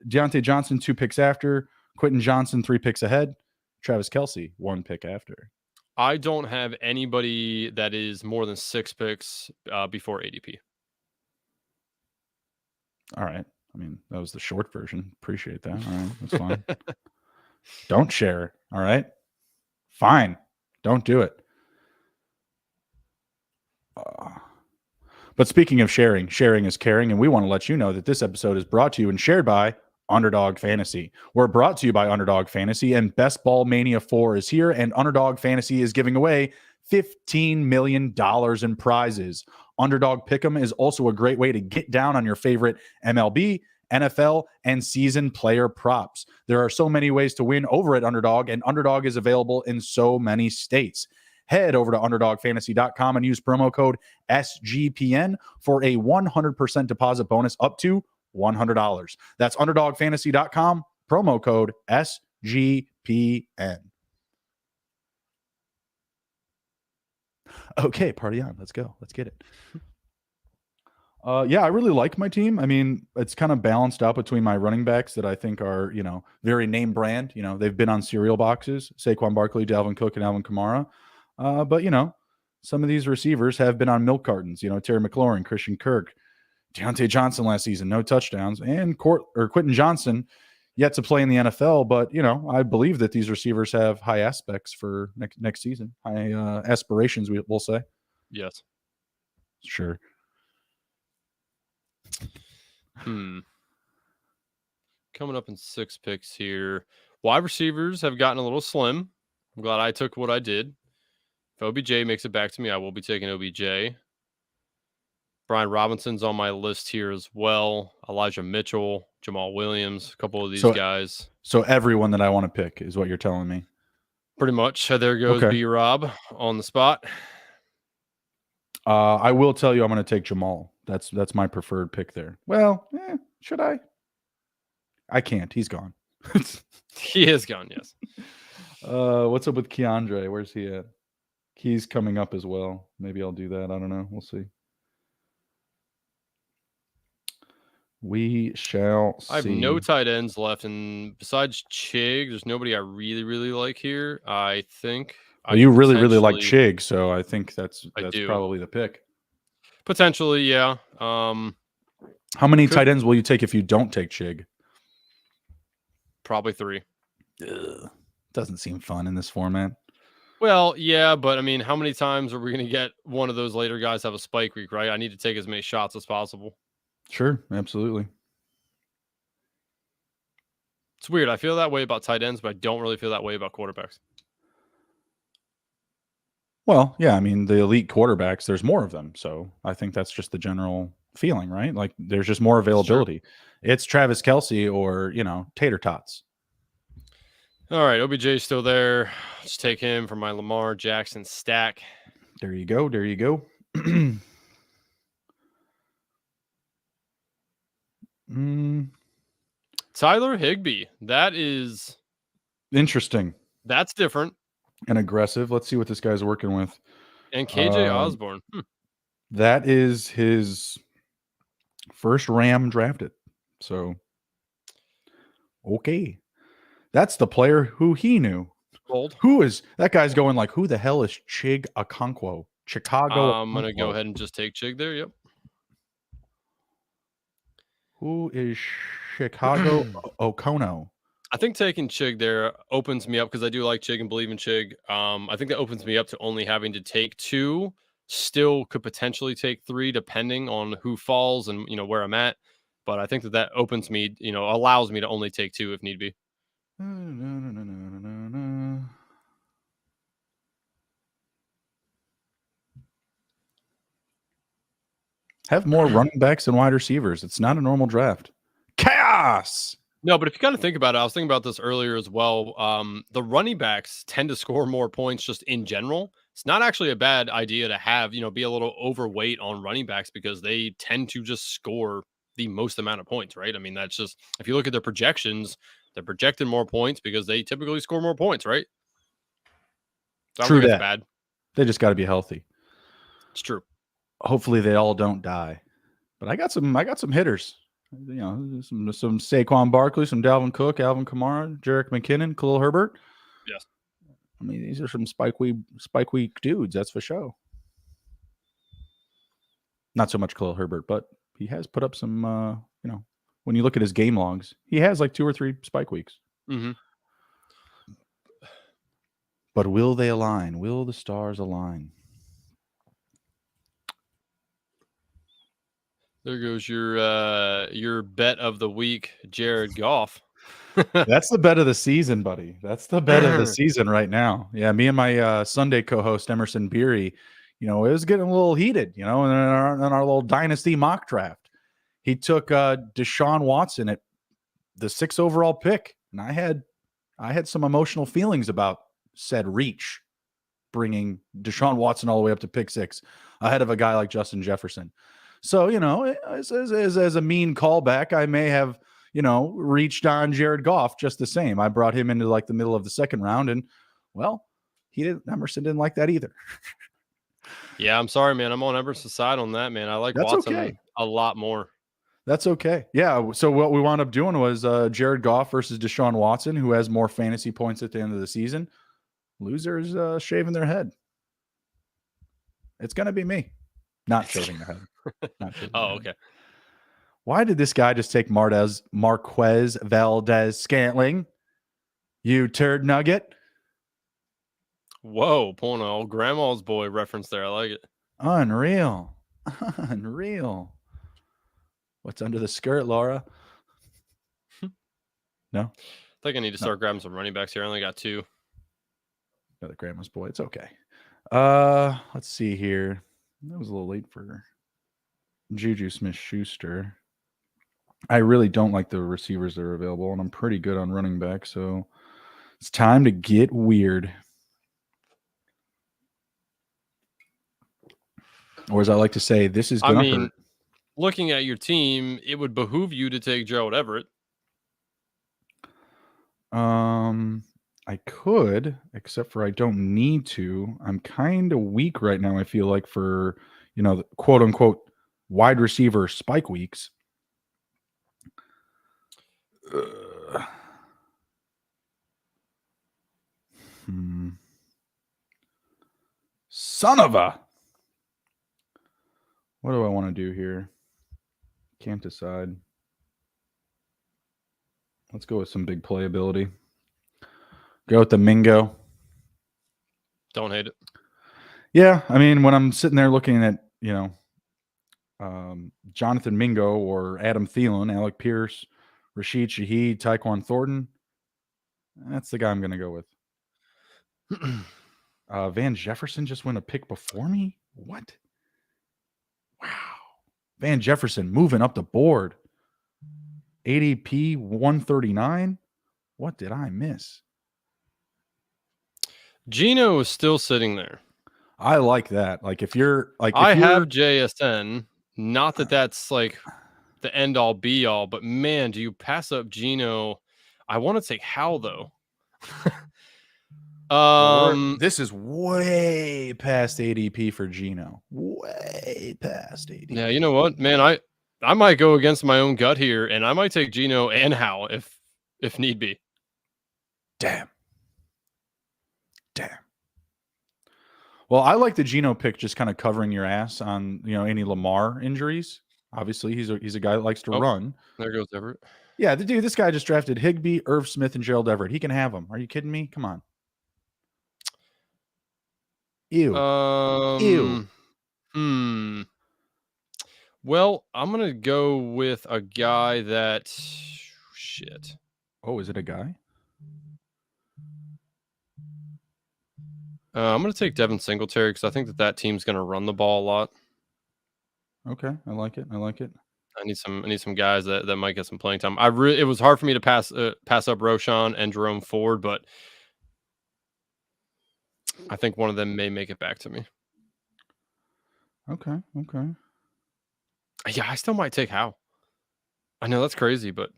Deontay Johnson, 2 picks after. Quentin Johnson, 3 picks ahead. Travis Kelce, 1 pick after. I don't have anybody that is more than 6 picks before ADP. All right. I mean, that was the short version. Appreciate that. All right. That's fine. Don't share. All right. Fine. Don't do it. But speaking of sharing is caring. And we want to let you know that this episode is brought to you and shared by Underdog Fantasy. We're brought to you by Underdog Fantasy, and Best Ball Mania 4 is here, and Underdog Fantasy is giving away $15 million in prizes. Underdog Pick'em is also a great way to get down on your favorite MLB, NFL, and season player props. There are so many ways to win over at Underdog, and Underdog is available in so many states. Head over to UnderdogFantasy.com and use promo code SGPN for a 100% deposit bonus up to $100. That's UnderdogFantasy.com, promo code SGPN. Okay, party on. Let's go. Let's get it. Yeah, I really like my team. I mean, it's kind of balanced out between my running backs that I think are, very name brand. They've been on cereal boxes, Saquon Barkley, Dalvin Cook, and Alvin Kamara. But, some of these receivers have been on milk cartons, Terry McLaurin, Christian Kirk, Deontay Johnson last season, no touchdowns, and Quentin Johnson yet to play in the NFL. But, I believe that these receivers have high aspects for next season, high aspirations, we'll say. Yes. Sure. Coming up in 6 picks here. Wide receivers have gotten a little slim. I'm glad I took what I did. If OBJ makes it back to me, I will be taking OBJ. Brian Robinson's on my list here as well. Elijah Mitchell, Jamal Williams, a couple of these guys. So everyone that I want to pick is what you're telling me. Pretty much. There goes B. Rob on the spot. I will tell you I'm going to take Jamal. That's my preferred pick there. Well, should I? I can't. He's gone. He is gone, yes. What's up with Keandre? Where's he at? He's coming up as well. Maybe I'll do that. I don't know. We'll see. We shall see. I have no tight ends left, and besides Chig, there's nobody I really, really like here. I think. Well, you really, really like Chig, so I think that's probably the pick. Potentially, yeah. How many tight ends will you take if you don't take Chig? Probably 3. Ugh. Doesn't seem fun in this format. Well, yeah, but I mean, how many times are we going to get one of those later guys have a spike week, right? I need to take as many shots as possible. Sure, absolutely. It's weird. I feel that way about tight ends, but I don't really feel that way about quarterbacks. Well, yeah, I mean, the elite quarterbacks, there's more of them. So I think that's just the general feeling, right? Like there's just more availability. It's Travis Kelce or, tater tots. All right, OBJ's still there. Just take him for my Lamar Jackson stack. There you go. There you go. Tyler Higbee. That is interesting. That's different. And aggressive. Let's see what this guy's working with. And KJ Osborne. That is his first Ram drafted. So, okay. That's the player who he knew. Old. Who is that guy's going like, who the hell is Chig Okonkwo? Chicago. I'm going to go ahead and just take Chig there. Yep. Who is Chicago Okono? I think taking Chig there opens me up because I do like Chig and believe in Chig. I think that opens me up to only having to take 2. Still could potentially take 3 depending on who falls and, where I'm at. But I think that opens me, allows me to only take 2 if need be. Have more running backs and wide receivers. It's not a normal draft. Chaos! No, but if you kind of think about it, I was thinking about this earlier as well. The running backs tend to score more points just in general. it's not actually a bad idea to have, be a little overweight on running backs because they tend to just score the most amount of points, right? I mean, that's just, if you look at their projections, they're projected more points because they typically score more points, right? So I don't True think that's that. bad. They just got to be healthy. It's true. Hopefully they all don't die. But I got some hitters. Some Saquon Barkley, some Dalvin Cook, Alvin Kamara, Jerick McKinnon, Khalil Herbert. Yes. I mean, these are some spike week dudes, that's for sure. Not so much Khalil Herbert, but he has put up some, when you look at his game logs, he has like 2 or 3 spike weeks. Mm-hmm. But will they align? Will the stars align? There goes your bet of the week, Jared Goff. That's the bet of the season, buddy. That's the bet of the season right now. Yeah, me and my Sunday co-host Emerson Beery, it was getting a little heated, in our little dynasty mock draft. He took Deshaun Watson at the 6th overall pick, and I had some emotional feelings about said reach, bringing Deshaun Watson all the way up to pick 6 ahead of a guy like Justin Jefferson. So, as a mean callback, I may have, reached on Jared Goff just the same. I brought him into like the middle of the 2nd round, and well, Emerson didn't like that either. Yeah, I'm sorry, man. I'm on Emerson's side on that, man. I like That's Watson a lot more. That's okay. Yeah. So what we wound up doing was Jared Goff versus Deshaun Watson, who has more fantasy points at the end of the season. Losers shaving their head. It's going to be me. Not shaving their head. Okay. Why did this guy just take Marquez Valdez-Scantling? You turd nugget. Whoa, pulling an old grandma's boy reference there. I like it. Unreal. What's under the skirt, Laura? No? I think I need to start grabbing some running backs here. I only got 2. Another grandma's boy. It's okay. Let's see here. That was a little late for Juju Smith-Schuster. I really don't like the receivers that are available, and I'm pretty good on running back, so it's time to get weird. Or as I like to say, this is going to hurt. Looking at your team, it would behoove you to take Gerald Everett. I could, except for I don't need to. I'm kind of weak right now, I feel like, for, the quote unquote wide receiver spike weeks. Son of a. What do I want to do here? Can't decide. Let's go with some big playability. Go with the Mingo. Don't hate it. Yeah, I mean, when I'm sitting there looking at, Jonathan Mingo or Adam Thielen, Alec Pierce, Rashid Shaheed, Tyquan Thornton, that's the guy I'm going to go with. Van Jefferson just went a pick before me? What? Wow. Van Jefferson moving up the board. ADP 139. What did I miss? Geno is still sitting there. I like that. Like if you're like, I have JSN. Not that that's like the end all be all, but man, do you pass up Geno? I want to take Hal though. This is way past ADP for Geno. Way past ADP. Yeah, you know what, man? I might go against my own gut here, and I might take Geno and Hal if need be. Damn. Well, I like the Geno pick, just kind of covering your ass on any Lamar injuries. Obviously, he's a guy that likes to run. There goes Everett. Yeah, this guy just drafted Higbee, Irv Smith, and Gerald Everett. He can have them. Are you kidding me? Come on. Ew. Well, I'm gonna go with a guy that shit. Oh, is it a guy? I'm gonna take Devin Singletary because I think that team's gonna run the ball a lot. Okay, I like it. I need some guys that might get some playing time. It was hard for me to pass up Roschon and Jerome Ford, but I think one of them may make it back to me. Okay. Yeah, I still might take Howe. I know that's crazy, but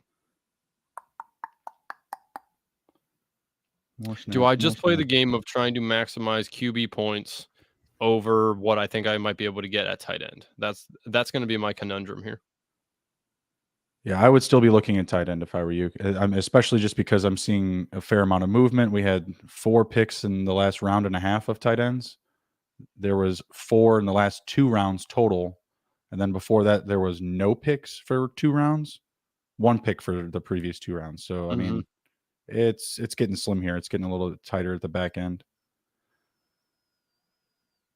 do I just play the game of trying to maximize QB points over what I think I might be able to get at tight end? That's going to be my conundrum here. Yeah, I would still be looking at tight end if I were you. I'm especially just because I'm seeing a fair amount of movement. We had 4 picks in the last round and a half of tight ends. There was 4 in the last 2 rounds total. And then before that, there was no picks for 2 rounds, 1 pick for the previous 2 rounds. So, I mean, it's getting slim here. It's getting a little tighter at the back end.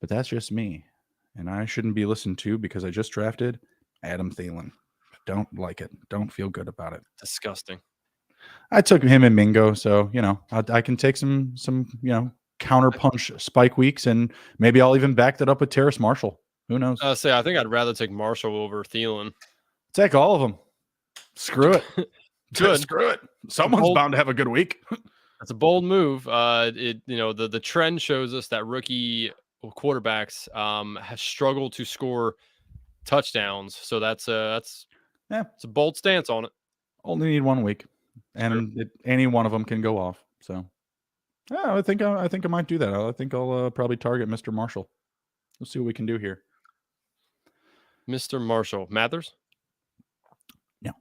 But that's just me. And I shouldn't be listened to because I just drafted Adam Thielen. Don't like it. Don't feel good about it. Disgusting. I took him and Mingo, so I can take some counter punch spike weeks, and maybe I'll even back that up with Terrace Marshall. Who knows? I think I'd rather take Marshall over Thielen. Take all of them. Screw it. Good. Screw it. Someone's bound to have a good week. That's a bold move. The trend shows us that rookie quarterbacks have struggled to score touchdowns. So that's it's a bold stance on it. Only need 1 week, and any one of them can go off. So, yeah, I think I might do that. I think I'll probably target Mr. Marshall. We'll see what we can do here. Mr. Marshall Mathers. No,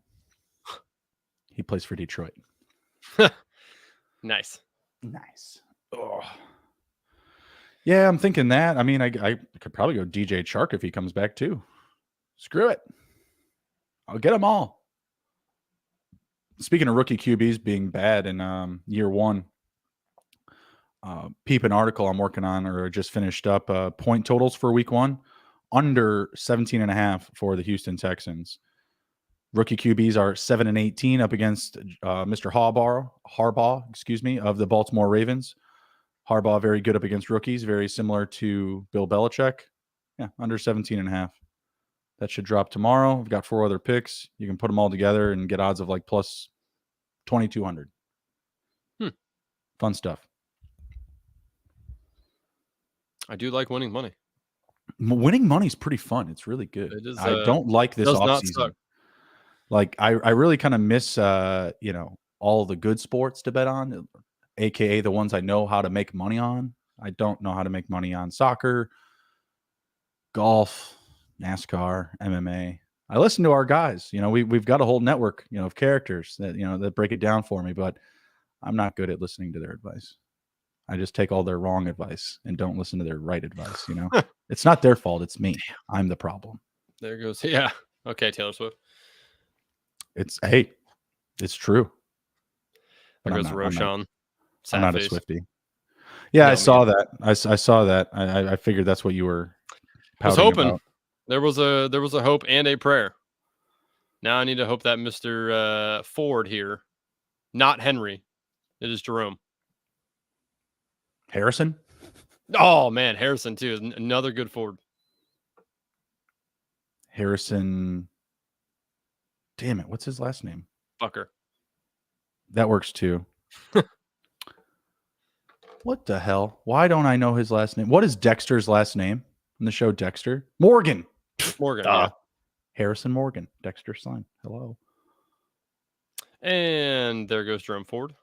he plays for Detroit. Nice. Oh. Yeah, I'm thinking that. I mean, I could probably go DJ Chark if he comes back too. Screw it. I'll get them all. Speaking of rookie QBs being bad in year 1, peep an article I'm working on or just finished up. Point totals for week 1, under 17.5 for the Houston Texans. Rookie QBs are 7-18 up against Mr. Harbaugh, of the Baltimore Ravens. Harbaugh very good up against rookies, very similar to Bill Belichick. Yeah, under 17.5. That should drop tomorrow. We've got 4 other picks. You can put them all together and get odds of like plus 2,200. Fun stuff. I do like winning money. Winning money is pretty fun. It's really good. It is, I don't like this offseason. Like I really kind of miss all the good sports to bet on, aka the ones I know how to make money on. I don't know how to make money on soccer, golf, NASCAR, MMA. I listen to our guys. We've got a whole network, of characters that break it down for me, but I'm not good at listening to their advice. I just take all their wrong advice and don't listen to their right advice. It's not their fault. It's me. I'm the problem. There goes. Yeah. Okay, Taylor Swift. It's true. There goes Roshan. I'm not a Swiftie. Yeah, I saw that. I saw that. I figured that's what you were. I was hoping about. There was a hope and a prayer. Now I need to hope that Mr. Ford here, not Henry, it is Jerome. Harrison? Oh man, Harrison too is another good Ford. Harrison. Damn it! What's his last name? Bucker. That works too. What the hell? Why don't I know his last name? What is Dexter's last name in the show Dexter? Morgan. Yeah. Harrison Morgan. Dexter's son. Hello. And there goes Jerome Ford.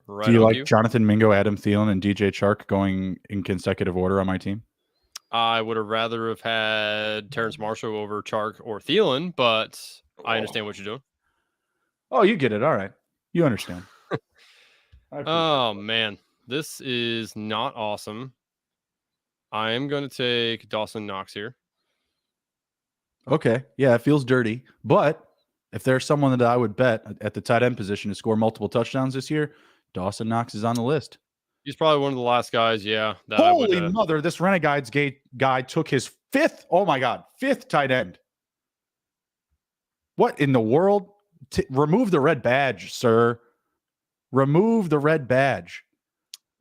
Right. Do you like Jonathan Mingo, Adam Thielen, and DJ Chark going in consecutive order on my team? I would have rather have had Terrace Marshall over Chark or Thielen, but I understand what you're doing. Oh, you get it. All right. You understand. Oh, man. This is not awesome. I am going to take Dawson Knox here. Okay. Yeah, it feels dirty. But if there's someone that I would bet at the tight end position to score multiple touchdowns this year, Dawson Knox is on the list. He's probably one of the last guys, yeah. That Holy mother, this Renegades guy took his fifth tight end. What in the world? Remove the red badge, sir. Remove the red badge.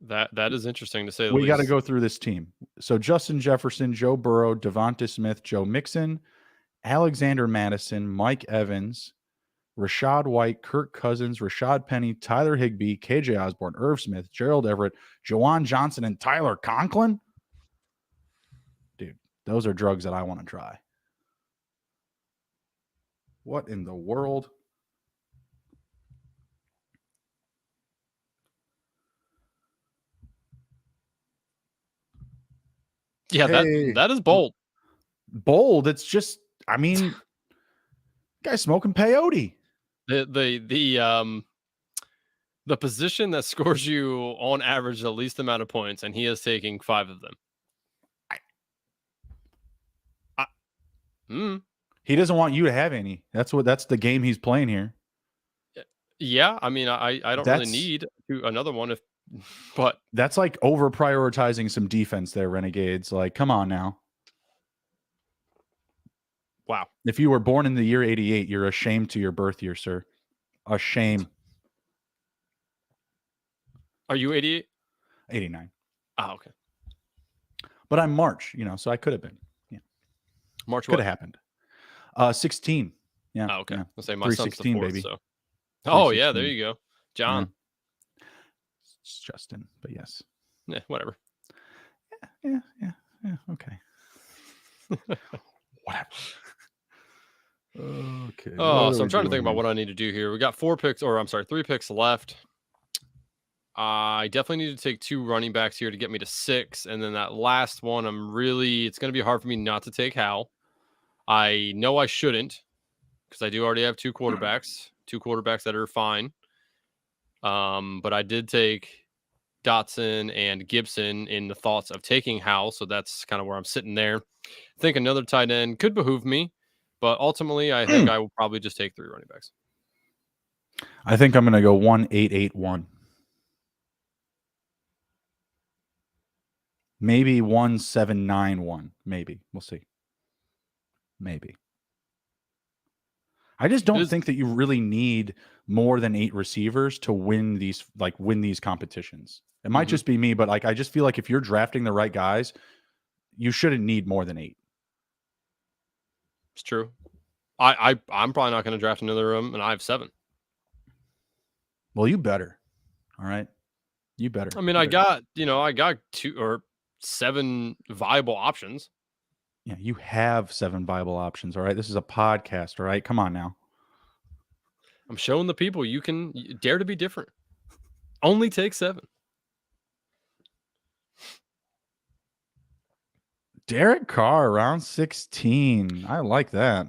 That is interesting to say the least. We got to go through this team. So Justin Jefferson, Joe Burrow, Devonta Smith, Joe Mixon, Alexander Madison, Mike Evans, Rashad White, Kirk Cousins, Rashad Penny, Tyler Higbee, KJ Osborne, Irv Smith, Gerald Everett, Jawan Johnson, and Tyler Conklin. Dude, those are drugs that I want to try. What in the world? Yeah, that is bold. Bold. It's just, I mean, guy smoking peyote. The position that scores you on average the least amount of points, and he is taking 5 of them. He doesn't want you to have any. That's the game he's playing here. Yeah, I mean, I don't really need another one but that's like over prioritizing some defense there, Renegades. Like, come on now. Wow. If you were born in the year 88, you're ashamed to your birth year, sir. A shame. Are you 88? 89. Oh, okay. But I'm March, so I could have been. Yeah. March could have happened. 16. Yeah. Oh, okay. Yeah. I'll say my son's the 4th, baby. So. Oh, yeah, there you go. John. Yeah. It's Justin, but yes. Yeah, whatever. Yeah, okay. Whatever. Okay. Oh, so I'm trying to think about what I need to do here. We got 3 picks left. I definitely need to take 2 running backs here to get me to 6. And then that last one, it's going to be hard for me not to take Hal. I know I shouldn't because I do already have 2 quarterbacks that are fine. But I did take Dotson and Gibson in the thoughts of taking Hal. So that's kind of where I'm sitting there. I think another tight end could behoove me, but ultimately I think I will probably just take 3 running backs. I think I'm going to go 1-8-8-1. Maybe 1-7-9-1. Maybe. We'll see. Maybe. I just don't think that you really need more than 8 receivers to win these competitions. It might just be me, but I just feel like if you're drafting the right guys, you shouldn't need more than 8. It's true. I'm probably not going to draft another room, and I have 7. Well, you better. All right. You better. I mean, I got 2 or 7 viable options. Yeah, you have 7 viable options. All right. This is a podcast. All right. Come on now. I'm showing the people you dare to be different. Only take 7. Derek Carr, round 16. I like that.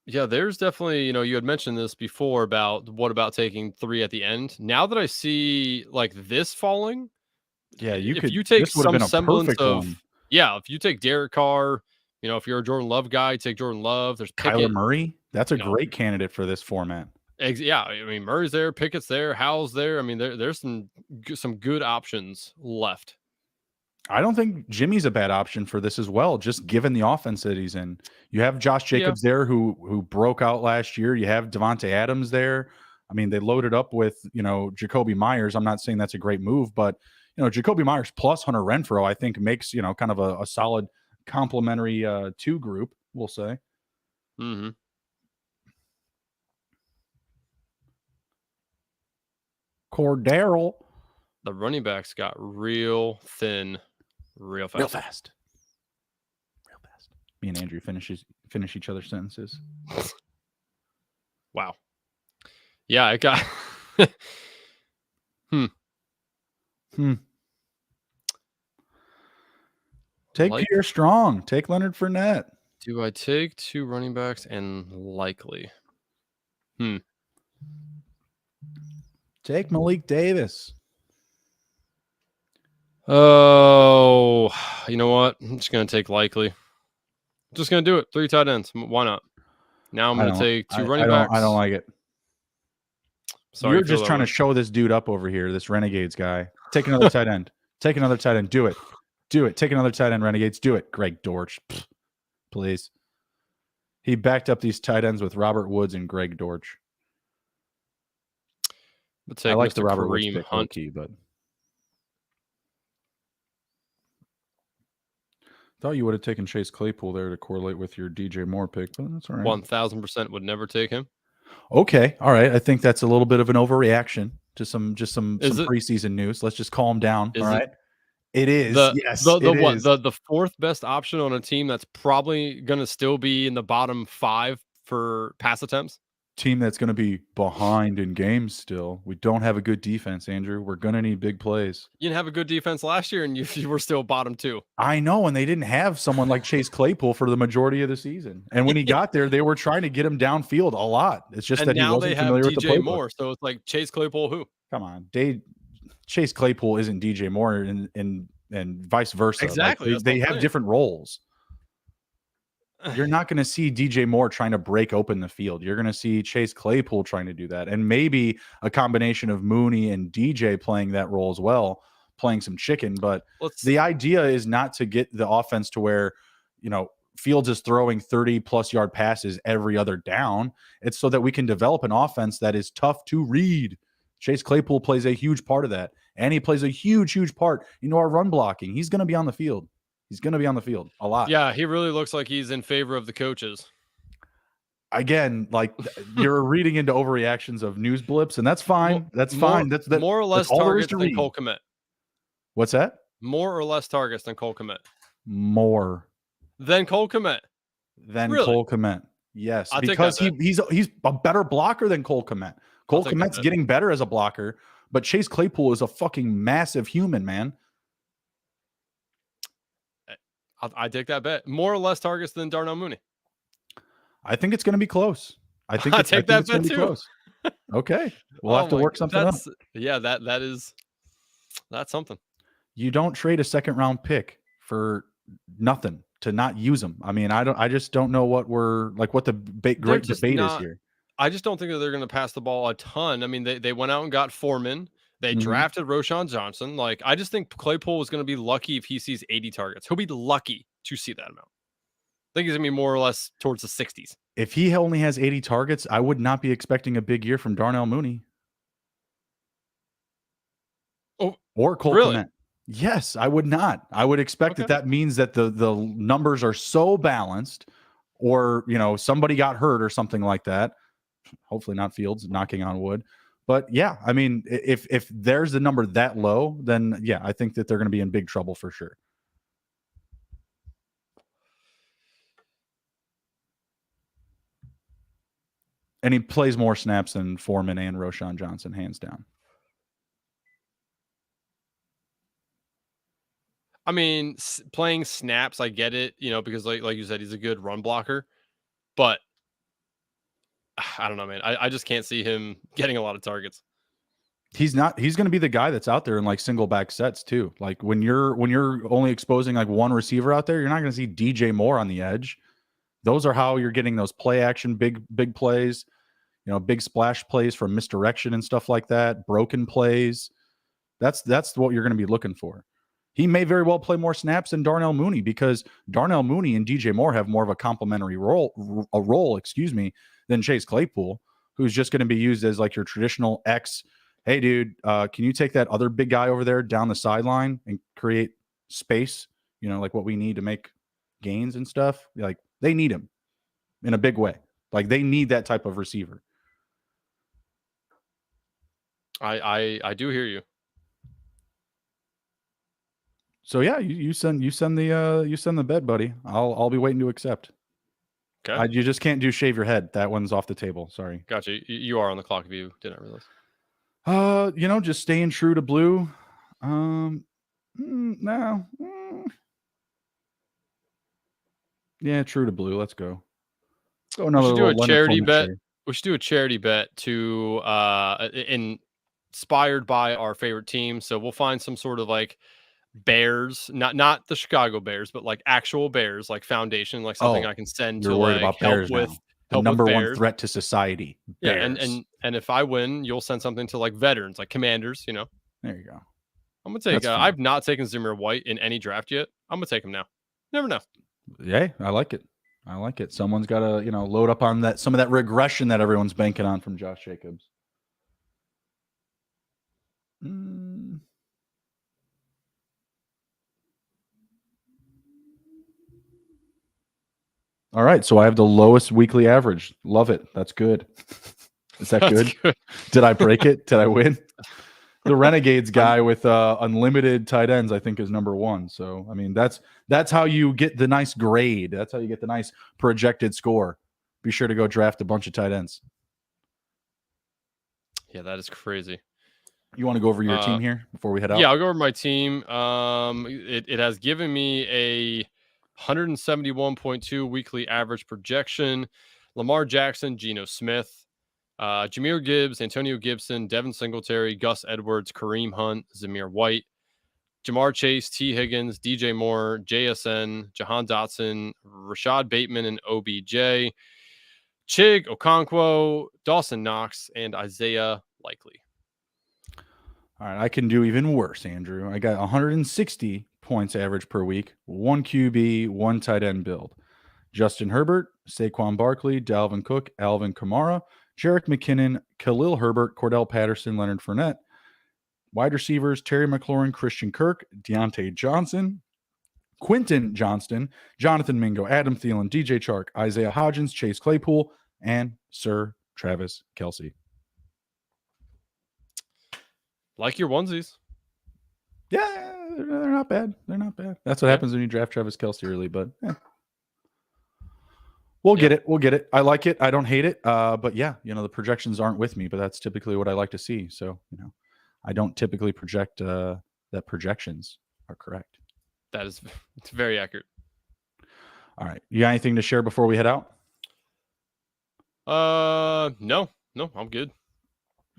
Yeah, there's definitely, you had mentioned this before about what about taking 3 at the end. Now that I see like this falling, yeah, if you take some semblance of one. Yeah, if you take Derek Carr, if you're a Jordan Love guy, take Jordan Love. There's Kyler Murray. That's a great candidate for this format. Yeah, I mean Murray's there, Pickett's there, Howell's there. I mean there's some good options left. I don't think Jimmy's a bad option for this as well, just given the offense that he's in. You have Josh Jacobs there who broke out last year. You have Devontae Adams there. I mean, they loaded up with, Jacoby Myers. I'm not saying that's a great move, but, Jacoby Myers plus Hunter Renfrow, I think makes, kind of a solid complementary 2 group, we'll say. Mm-hmm. Cordero. The running backs got real thin. Real fast. Me and Andrew finish each other's sentences. Wow. Yeah, I got. Take Pierre Strong. Take Leonard Fournette. Do I take 2 running backs and likely? Take Malik Davis. Oh, you know what? I'm just going to take likely. Just going to do it. 3 tight ends. Why not? Now I'm going to take 2 running backs. I don't like it. Sorry, you're just trying to show this dude up over here, this Renegades guy. Take another tight end. Take another tight end. Do it. Take another tight end, Renegades. Do it. Greg Dortch. Please. He backed up these tight ends with Robert Woods and Greg Dortch. I like the Robert Woods pick, low-key, but thought you would have taken Chase Claypool there to correlate with your DJ Moore pick, but that's all right. 1,000% would never take him. Okay. All right. I think that's a little bit of an overreaction to some Is it? preseason news. Let's just calm down. All Is it right. It is. the Yes, the it what is. the fourth best option on a team that's probably gonna still be in the bottom 5 for pass attempts? Team that's going to be behind in games still. We don't have a good defense, Andrew. We're going to need big plays. You didn't have a good defense last year, and you were still bottom 2. I know, and they didn't have someone like Chase Claypool for the majority of the season. And when he got there, they were trying to get him downfield a lot. It's just And that he now they wasn't have familiar with the DJ playbook. Moore, so it's like Chase Claypool who? Come on, Chase Claypool isn't DJ Moore, and vice versa. Exactly, Like that's what they I'm have saying. different roles. You're not going to see DJ Moore trying to break open the field. You're going to see Chase Claypool trying to do that, and maybe a combination of Mooney and DJ playing that role as well, playing some chicken. But the idea is not to get the offense to where, Fields is throwing 30+ yard passes every other down. It's so that we can develop an offense that is tough to read. Chase Claypool plays a huge part of that, and he plays a huge part into our run blocking. He's going to be on the field. He's going to be on the field a lot. Yeah, he really looks like he's in favor of the coaches. Again, like you're reading into overreactions of news blips, and that's fine. That's fine. That's more or less targets than Cole Kmet. What's that? More or less targets than Cole Kmet. More than Cole Kmet. Cole Kmet. Yes, I'll because he's a better blocker than Cole Kmet. Cole Kmet's getting better as a blocker, but Chase Claypool is a fucking massive human, man. I take that bet. More or less targets than Darnell Mooney. I think it's going to be close. I think I take that bet too. Close. Okay, we'll have to work something out. Yeah, that's something. You don't trade a second round pick for nothing to not use them. I mean, I just don't know what the great debate is here. I just don't think that they're going to pass the ball a ton. I mean, they went out and got Foreman. They drafted Roschon Johnson. Like, I just think Claypool is going to be lucky if he sees 80 targets. He'll be lucky to see that amount. I think he's going to be more or less towards the 60s. If he only has 80 targets, I would not be expecting a big year from Darnell Mooney. Oh, or Cole Kmet. Yes, I would not. I would expect that means that the numbers are so balanced, or somebody got hurt or something like that. Hopefully not Fields, knocking on wood. But yeah, I mean, if there's the number that low, then yeah, I think that they're going to be in big trouble for sure. And he plays more snaps than Foreman and Roschon Johnson, hands down. I mean, playing snaps, I get it, because like you said, he's a good run blocker. But I don't know, man. I just can't see him getting a lot of targets. He's going to be the guy that's out there in like single back sets too. Like when you're only exposing like one receiver out there, you're not going to see DJ Moore on the edge. Those are how you're getting those play action, big plays, big splash plays from misdirection and stuff like that, broken plays. That's what you're going to be looking for. He may very well play more snaps than Darnell Mooney, because Darnell Mooney and DJ Moore have more of a complementary role, than Chase Claypool, who's just going to be used as like your traditional X. Hey, dude, can you take that other big guy over there down the sideline and create space? Like what we need to make gains and stuff. Like they need him in a big way. Like they need that type of receiver. I do hear you. So yeah, you send the bet, buddy. I'll be waiting to accept. Okay. You just can't do shave your head. That one's off the table. Sorry. Gotcha. You are on the clock if you didn't realize. Just staying true to blue. No. Yeah, true to blue. Let's go. Go another. We should do a charity bet. We should do a charity bet to inspired by our favorite team. So we'll find some sort of like Bears, not the Chicago Bears, but like actual Bears, like foundation, like something I can send to like about help Bears with now. help number with one threat to society. Bears. Yeah, and if I win, you'll send something to like veterans, like Commanders. There you go. I'm gonna take. I've not taken Zamir White in any draft yet. I'm gonna take him now. Never know. Yeah, I like it. Someone's got to load up on some of that regression that everyone's banking on from Josh Jacobs. All right, so I have the lowest weekly average. Love it. That's good. Is that That's good? Did I break it? Did I win? The Renegades guy with unlimited tight ends, I think, is number 1. So, I mean, that's how you get the nice grade. That's how you get the nice projected score. Be sure to go draft a bunch of tight ends. Yeah, that is crazy. You want to go over your team here before we head out? Yeah, I'll go over my team. It has given me a 171.2 weekly average projection. Lamar Jackson, Geno Smith, Jahmyr Gibbs, Antonio Gibson, Devin Singletary, Gus Edwards, Kareem Hunt, Zamir White, Jamar Chase, T. Higgins, DJ Moore, JSN, Jahan Dotson, Rashad Bateman, and OBJ, Chig Okonkwo, Dawson Knox, and Isaiah Likely. All right, I can do even worse, Andrew. I got 160 points average per week, 1 QB, 1 tight end build. Justin Herbert, Saquon Barkley, Dalvin Cook, Alvin Kamara, Jerick McKinnon, Khalil Herbert, Cordell Patterson, Leonard Fournette. Wide receivers, Terry McLaurin, Christian Kirk, Deontay Johnson, Quentin Johnston, Jonathan Mingo, Adam Thielen, DJ Chark, Isaiah Hodgins, Chase Claypool, and Sir Travis Kelce. Like your onesies. Yeah, they're not bad. They're not bad. That's what happens when you draft Travis Kelce early, but we'll get it. We'll get it. I like it. I don't hate it. But yeah, the projections aren't with me, but that's typically what I like to see. So, I don't typically project that projections are correct. It's very accurate. All right. You got anything to share before we head out? No, I'm good.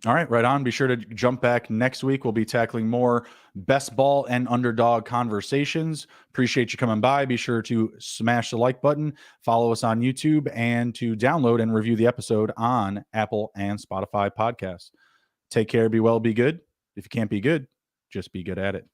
All right, right on. Be sure to jump back next week. We'll be tackling more best ball and underdog conversations. Appreciate you coming by. Be sure to smash the like button, follow us on YouTube, and to download and review the episode on Apple and Spotify podcasts. Take care, be well, be good. If you can't be good, just be good at it.